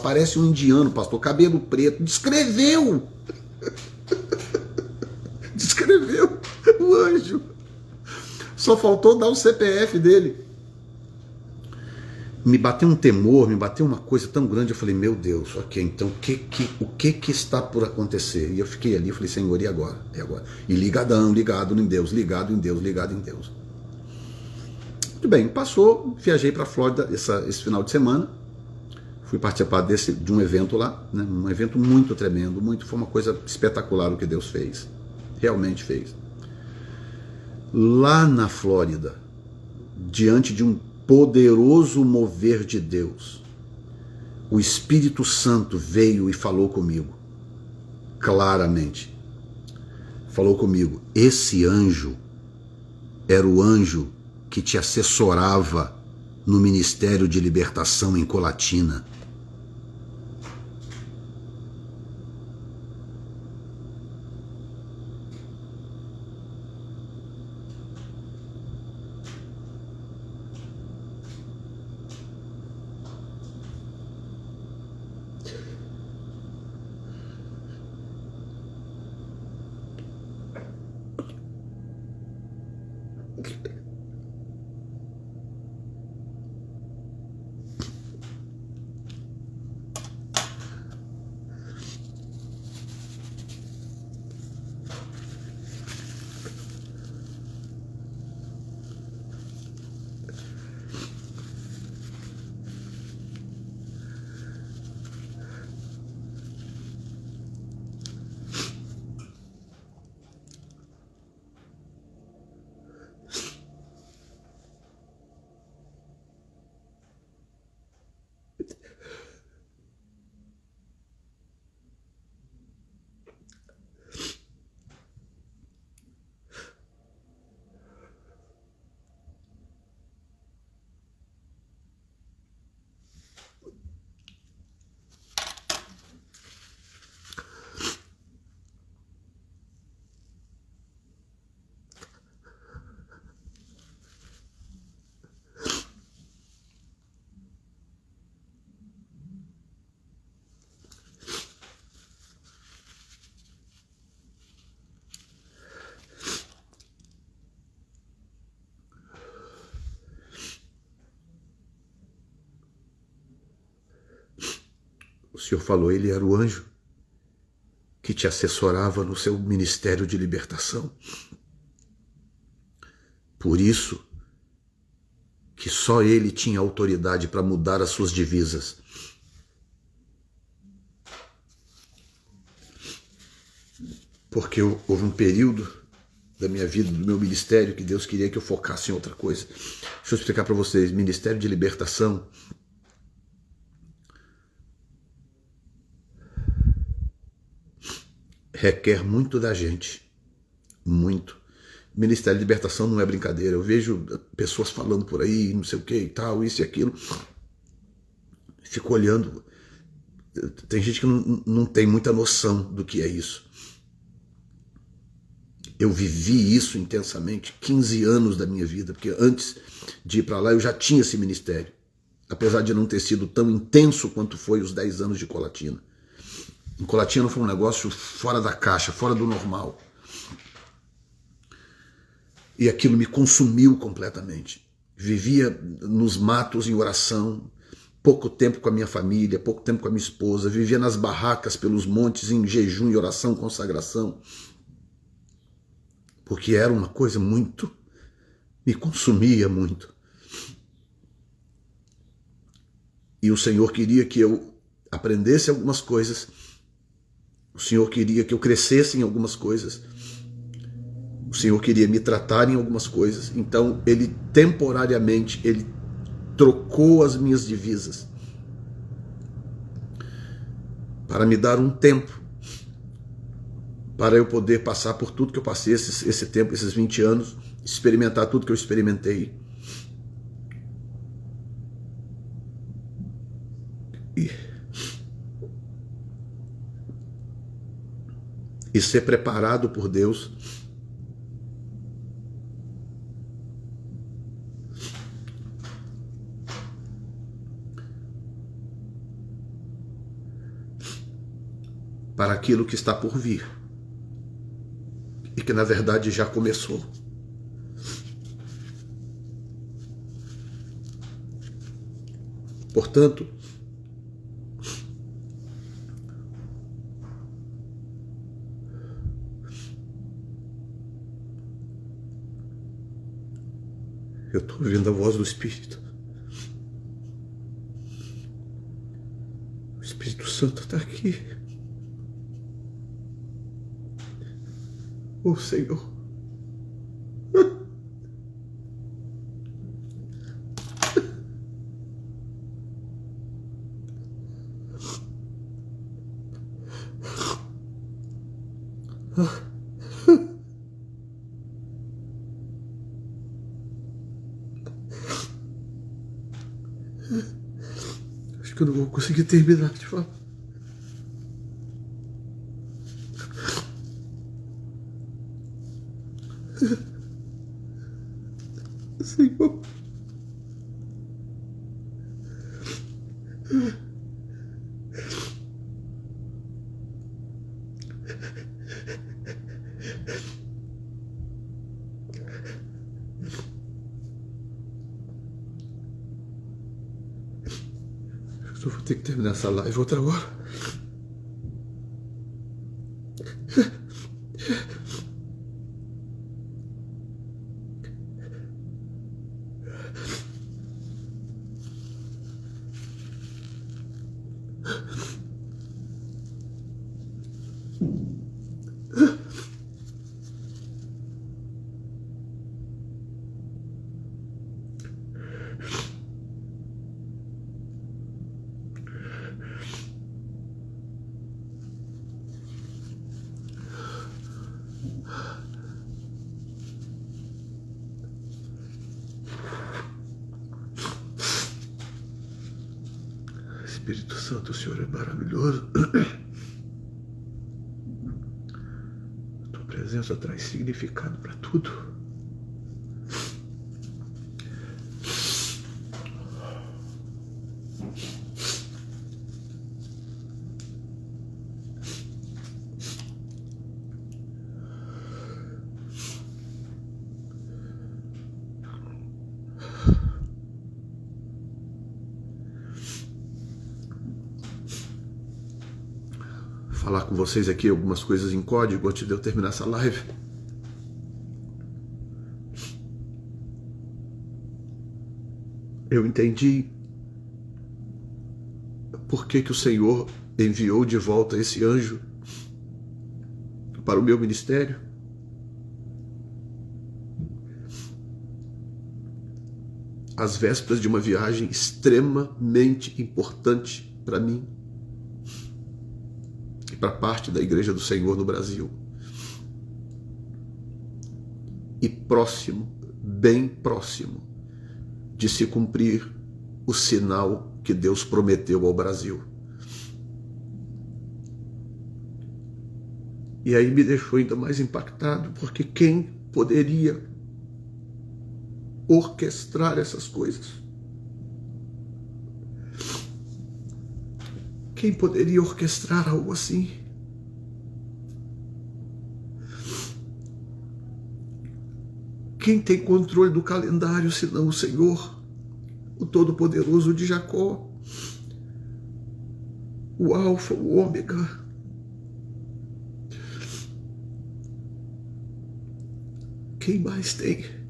[SPEAKER 2] Parece um indiano, pastor, cabelo preto. Descreveu. Descreveu o anjo. Só faltou dar o CPF dele. Me bateu um temor, me bateu uma coisa tão grande. Eu falei, meu Deus, ok, então o que está por acontecer? E eu fiquei ali, falei, Senhor, e agora? E agora? E ligado em Deus, ligado em Deus, ligado em Deus. Muito bem, passou, viajei para a Flórida esse final de semana. Fui participar de um evento lá, né? Um evento muito tremendo, foi uma coisa espetacular o que Deus fez. Realmente fez. Lá na Flórida, diante de um poderoso mover de Deus, o Espírito Santo veio e falou comigo, claramente. Falou comigo, esse anjo era o anjo que te assessorava no Ministério de Libertação em Colatina. O Senhor falou, ele era o anjo que te assessorava no seu ministério de libertação. Por isso que só ele tinha autoridade para mudar as suas divisas. Porque houve um período da minha vida, do meu ministério, que Deus queria que eu focasse em outra coisa. Deixa eu explicar para vocês, ministério de libertação requer muito da gente, muito. Ministério de libertação não é brincadeira. Eu vejo pessoas falando por aí, não sei o que e tal, isso e aquilo. Fico olhando. Tem gente que não tem muita noção do que é isso. Eu vivi isso intensamente, 15 anos da minha vida, porque antes de ir para lá eu já tinha esse ministério, apesar de não ter sido tão intenso quanto foi os 10 anos de Colatina. Em Colatina foi um negócio fora da caixa, fora do normal. E aquilo me consumiu completamente. Vivia nos matos em oração, pouco tempo com a minha família, pouco tempo com a minha esposa, vivia nas barracas pelos montes em jejum e oração, consagração. Porque era uma coisa muito, me consumia muito. E o Senhor queria que eu aprendesse algumas coisas, o Senhor queria que eu crescesse em algumas coisas, o Senhor queria me tratar em algumas coisas, então Ele temporariamente, Ele trocou as minhas divisas para me dar um tempo, para eu poder passar por tudo que eu passei esse tempo, esses 20 anos, experimentar tudo que eu experimentei. E ser preparado por Deus para aquilo que está por vir. E que na verdade já começou. Portanto, eu estou ouvindo a voz do Espírito. O Espírito Santo está aqui. Oh, Senhor. Acho que eu não vou conseguir terminar de falar. Senhor. Eu vou ter que terminar essa live outra hora. Espírito Santo, o Senhor é maravilhoso. A tua presença traz significado para tudo. Falar com vocês aqui algumas coisas em código antes de eu terminar essa live. Eu entendi por que o Senhor enviou de volta esse anjo para o meu ministério. Às vésperas de uma viagem extremamente importante para mim e para parte da Igreja do Senhor no Brasil. E próximo, bem próximo, de se cumprir o sinal que Deus prometeu ao Brasil. E aí me deixou ainda mais impactado, porque quem poderia orquestrar essas coisas? Quem poderia orquestrar algo assim? Quem tem controle do calendário senão o Senhor, o Todo-Poderoso de Jacó, o Alfa, o Ômega? Quem mais tem?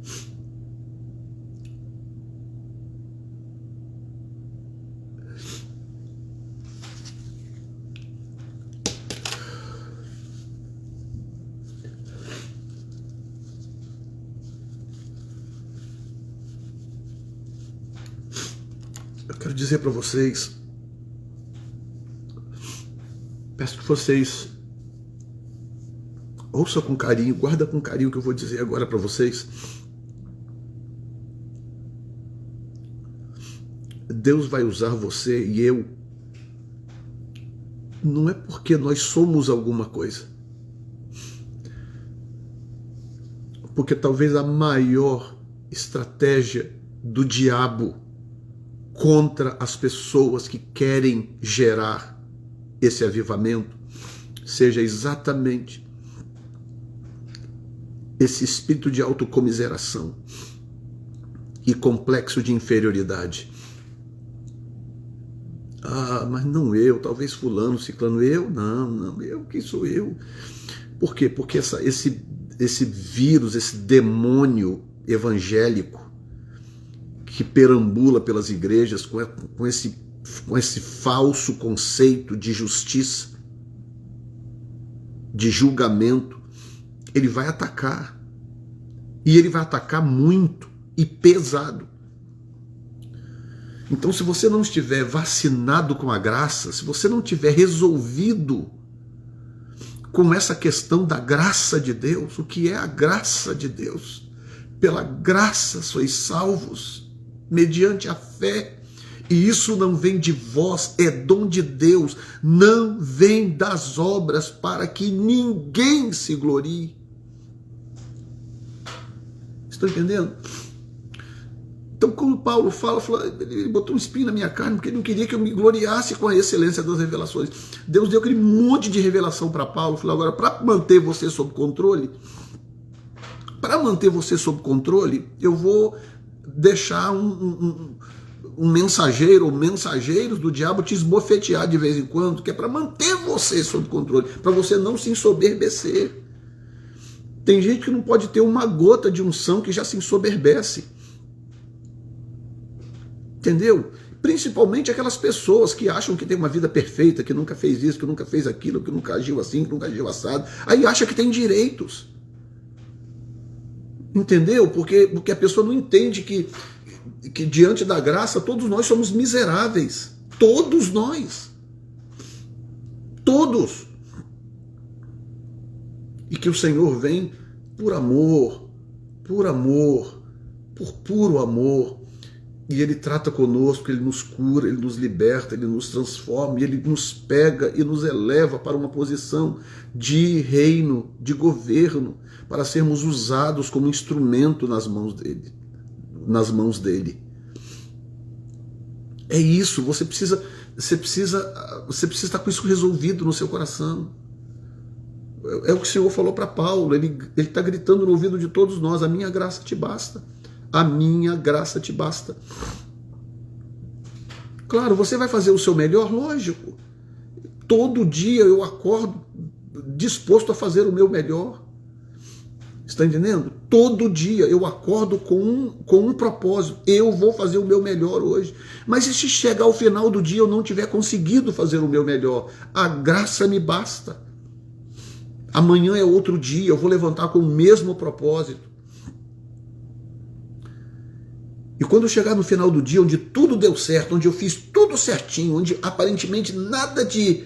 [SPEAKER 2] Eu quero dizer para vocês, peço que vocês ouçam com carinho, guarda com carinho o que eu vou dizer agora para vocês. Deus vai usar você e eu, não é porque nós somos alguma coisa, porque talvez a maior estratégia do diabo contra as pessoas que querem gerar esse avivamento seja exatamente esse espírito de autocomiseração e complexo de inferioridade. Ah, mas não eu, talvez fulano, ciclano, eu? Não, eu, quem sou eu? Por quê? Porque esse vírus, esse demônio evangélico que perambula pelas igrejas com esse falso conceito de justiça, de julgamento, ele vai atacar. E ele vai atacar muito e pesado. Então, se você não estiver vacinado com a graça, se você não tiver resolvido com essa questão da graça de Deus, o que é a graça de Deus? Pela graça sois salvos, mediante a fé. E isso não vem de vós, é dom de Deus, não vem das obras, para que ninguém se glorie. Estão entendendo? Então, como Paulo fala, ele botou um espinho na minha carne, porque ele não queria que eu me gloriasse com a excelência das revelações. Deus deu aquele monte de revelação para Paulo, falou: agora, para manter você sob controle, eu vou deixar um mensageiro ou mensageiros do diabo te esbofetear de vez em quando, que é para manter você sob controle, para você não se ensoberbecer. Tem gente que não pode ter uma gota de unção que já se ensoberbece. Entendeu? Principalmente aquelas pessoas que acham que tem uma vida perfeita, que nunca fez isso, que nunca fez aquilo, que nunca agiu assim, que nunca agiu assado. Aí acha que tem direitos. Entendeu? Porque a pessoa não entende que diante da graça todos nós somos miseráveis. Todos nós. Todos. E que o Senhor vem por amor, por puro amor. E Ele trata conosco, Ele nos cura, Ele nos liberta, Ele nos transforma, e Ele nos pega e nos eleva para uma posição de reino, de governo, para sermos usados como instrumento nas mãos dele. É isso, você precisa estar com isso resolvido no seu coração. É o que o Senhor falou para Paulo, ele está gritando no ouvido de todos nós: a minha graça te basta. A minha graça te basta. Claro, você vai fazer o seu melhor, lógico. Todo dia eu acordo disposto a fazer o meu melhor. Está entendendo? Todo dia eu acordo com um propósito. Eu vou fazer o meu melhor hoje. Mas e se chegar ao final do dia eu não tiver conseguido fazer o meu melhor? A graça me basta. Amanhã é outro dia, eu vou levantar com o mesmo propósito. E quando eu chegar no final do dia, onde tudo deu certo, onde eu fiz tudo certinho, onde aparentemente nada de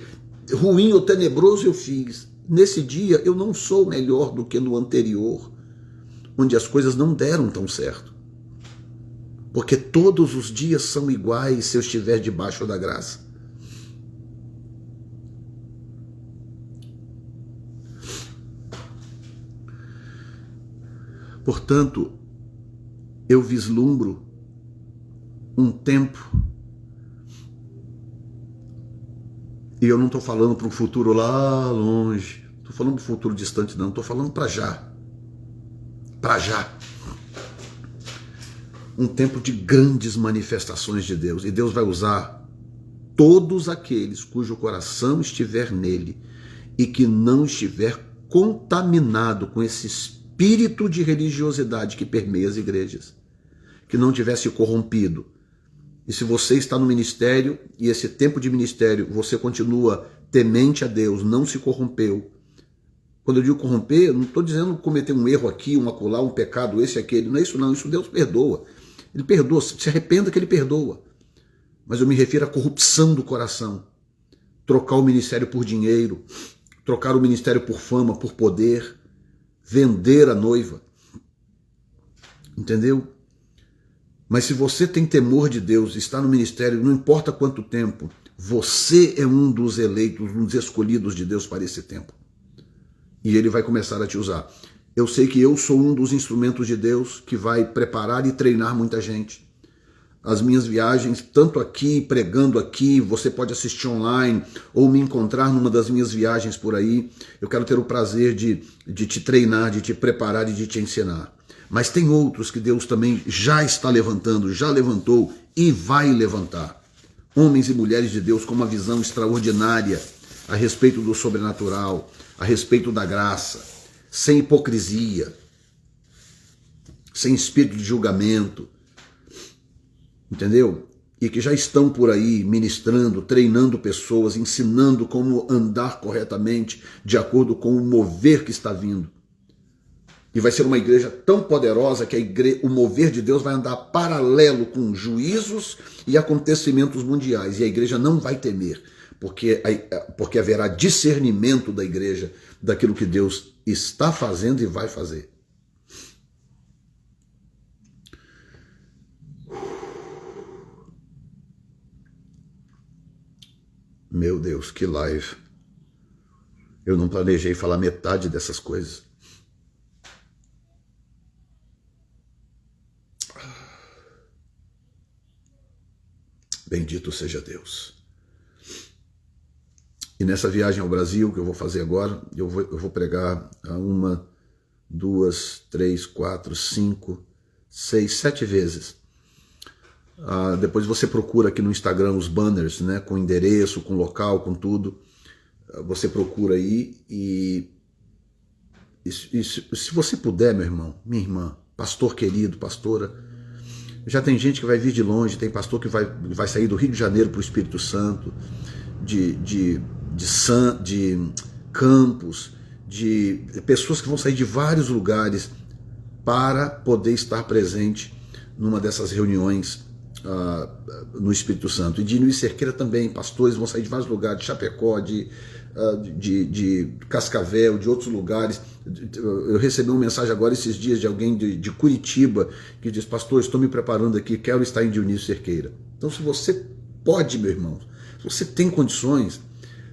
[SPEAKER 2] ruim ou tenebroso eu fiz, nesse dia eu não sou melhor do que no anterior, onde as coisas não deram tão certo. Porque todos os dias são iguais se eu estiver debaixo da graça. Portanto, eu vislumbro um tempo, e eu não estou falando para um futuro lá longe, estou falando para um futuro distante não, estou falando para já. Para já. Um tempo de grandes manifestações de Deus, e Deus vai usar todos aqueles cujo coração estiver nele e que não estiver contaminado com esse espírito de religiosidade que permeia as igrejas, que não tivesse corrompido. E se você está no ministério, e esse tempo de ministério você continua temente a Deus, não se corrompeu. Quando eu digo corromper, eu não estou dizendo cometer um erro aqui, um acolá, um pecado, esse e aquele. Não é isso não, isso Deus perdoa. Ele perdoa, se arrependa que Ele perdoa. Mas eu me refiro à corrupção do coração. Trocar o ministério por dinheiro, trocar o ministério por fama, por poder, vender a noiva. Entendeu? Mas se você tem temor de Deus, está no ministério, não importa quanto tempo, você é um dos eleitos, um dos escolhidos de Deus para esse tempo. E Ele vai começar a te usar. Eu sei que eu sou um dos instrumentos de Deus que vai preparar e treinar muita gente. as minhas viagens, tanto aqui, pregando aqui, você pode assistir online ou me encontrar numa das minhas viagens por aí. Eu quero ter o prazer de te treinar, de te preparar e de te ensinar. Mas tem outros que Deus também já está levantando, já levantou e vai levantar. Homens e mulheres de Deus com uma visão extraordinária a respeito do sobrenatural, a respeito da graça, sem hipocrisia, sem espírito de julgamento, entendeu? E que já estão por aí ministrando, treinando pessoas, ensinando como andar corretamente de acordo com o mover que está vindo. E vai ser uma igreja tão poderosa que o mover de Deus vai andar paralelo com juízos e acontecimentos mundiais. E a igreja não vai temer, porque haverá discernimento da igreja daquilo que Deus está fazendo e vai fazer. Meu Deus, que live. Eu não planejei falar metade dessas coisas. Bendito seja Deus. E nessa viagem ao Brasil que eu vou fazer agora, eu vou pregar 1, 2, 3, 4, 5, 6, 7 vezes. Depois você procura aqui no Instagram os banners, né, com endereço, com local, com tudo. Você procura aí e se você puder, meu irmão, minha irmã, pastor querido, pastora, já tem gente que vai vir de longe, tem pastor que vai sair do Rio de Janeiro para o Espírito Santo, de Campos, de pessoas que vão sair de vários lugares para poder estar presente numa dessas reuniões no Espírito Santo. E de Nui Cerqueira também, pastores vão sair de vários lugares, de Chapecó, de Cascavel, de outros lugares. Eu recebi uma mensagem agora esses dias de alguém de Curitiba que diz: pastor, estou me preparando aqui, quero estar em Dionísio Cerqueira. Então, se você pode, meu irmão, se você tem condições,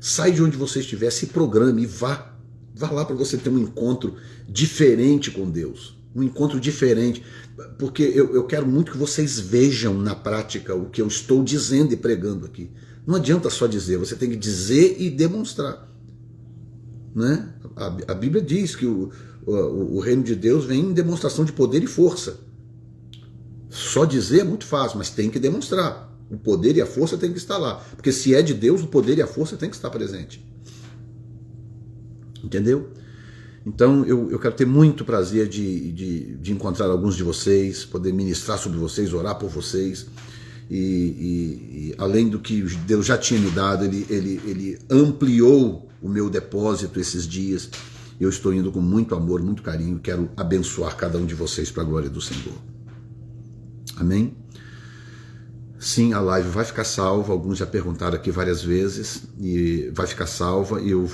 [SPEAKER 2] sai de onde você estiver, se programe e vá lá para você ter um encontro diferente com Deus, um encontro diferente, porque eu quero muito que vocês vejam na prática o que eu estou dizendo e pregando aqui. Não adianta só dizer, você tem que dizer e demonstrar, né? A Bíblia diz que o reino de Deus vem em demonstração de poder e força. Só dizer é muito fácil, mas tem que demonstrar. O poder e a força tem que estar lá, porque se é de Deus, o poder e a força tem que estar presente. Entendeu? Então eu quero ter muito prazer de encontrar alguns de vocês, poder ministrar sobre vocês, orar por vocês. E além do que Deus já tinha me dado, ele ampliou o meu depósito esses dias. Eu estou indo com muito amor, muito carinho, quero abençoar cada um de vocês para a glória do Senhor. Amém? Sim, a live vai ficar salva, alguns já perguntaram aqui várias vezes, e vai ficar salva, e o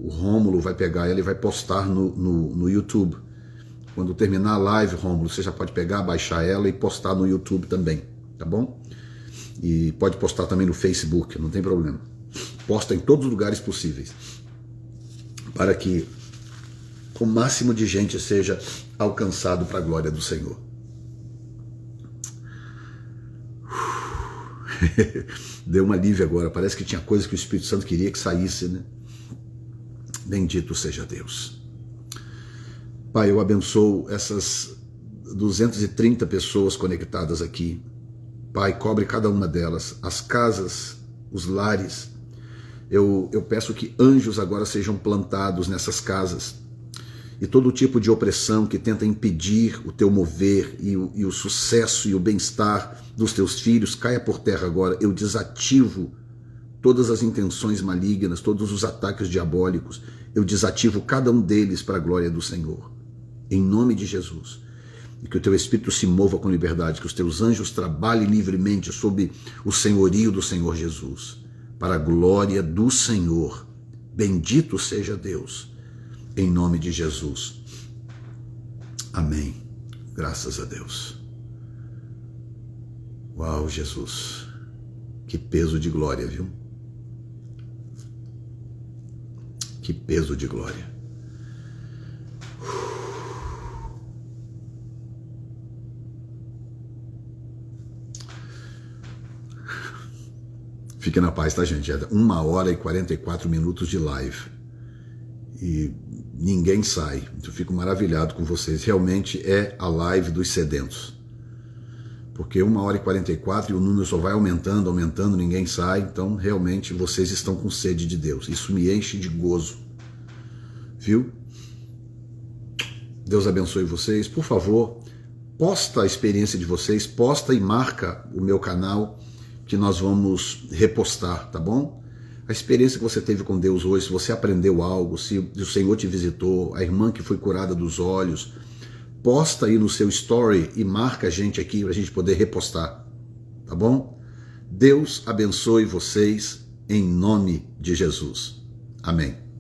[SPEAKER 2] Rômulo vai pegar ela e vai postar no YouTube. Quando terminar a live, Rômulo, você já pode pegar, baixar ela e postar no YouTube também, tá bom? E pode postar também no Facebook, não tem problema. Posta em todos os lugares possíveis, para que o máximo de gente seja alcançado para a glória do Senhor. Deu uma alívio agora, parece que tinha coisa que o Espírito Santo queria que saísse, né? Bendito seja Deus. Pai, eu abençoo essas 230 pessoas conectadas aqui. Pai, cobre cada uma delas, as casas, os lares. Eu peço que anjos agora sejam plantados nessas casas, e todo tipo de opressão que tenta impedir o teu mover e o sucesso e o bem-estar dos teus filhos caia por terra agora. Eu desativo todas as intenções malignas, todos os ataques diabólicos. Eu desativo cada um deles para a glória do Senhor, em nome de Jesus. E que o teu Espírito se mova com liberdade, que os teus anjos trabalhem livremente sob o senhorio do Senhor Jesus, para a glória do Senhor. Bendito seja Deus, em nome de Jesus. Amém. Graças a Deus. Uau, Jesus. Que peso de glória, viu? Que peso de glória. Fique na paz, tá, gente? É 1h44 de live. E ninguém sai. Eu fico maravilhado com vocês. Realmente é a live dos sedentos. Porque 1h44 e o número só vai aumentando, ninguém sai. Então, realmente, vocês estão com sede de Deus. Isso me enche de gozo. Viu? Deus abençoe vocês. Por favor, posta a experiência de vocês, posta e marca o meu canal, que nós vamos repostar, tá bom? A experiência que você teve com Deus hoje, se você aprendeu algo, se o Senhor te visitou, a irmã que foi curada dos olhos, posta aí no seu story e marca a gente aqui para a gente poder repostar, tá bom? Deus abençoe vocês em nome de Jesus. Amém.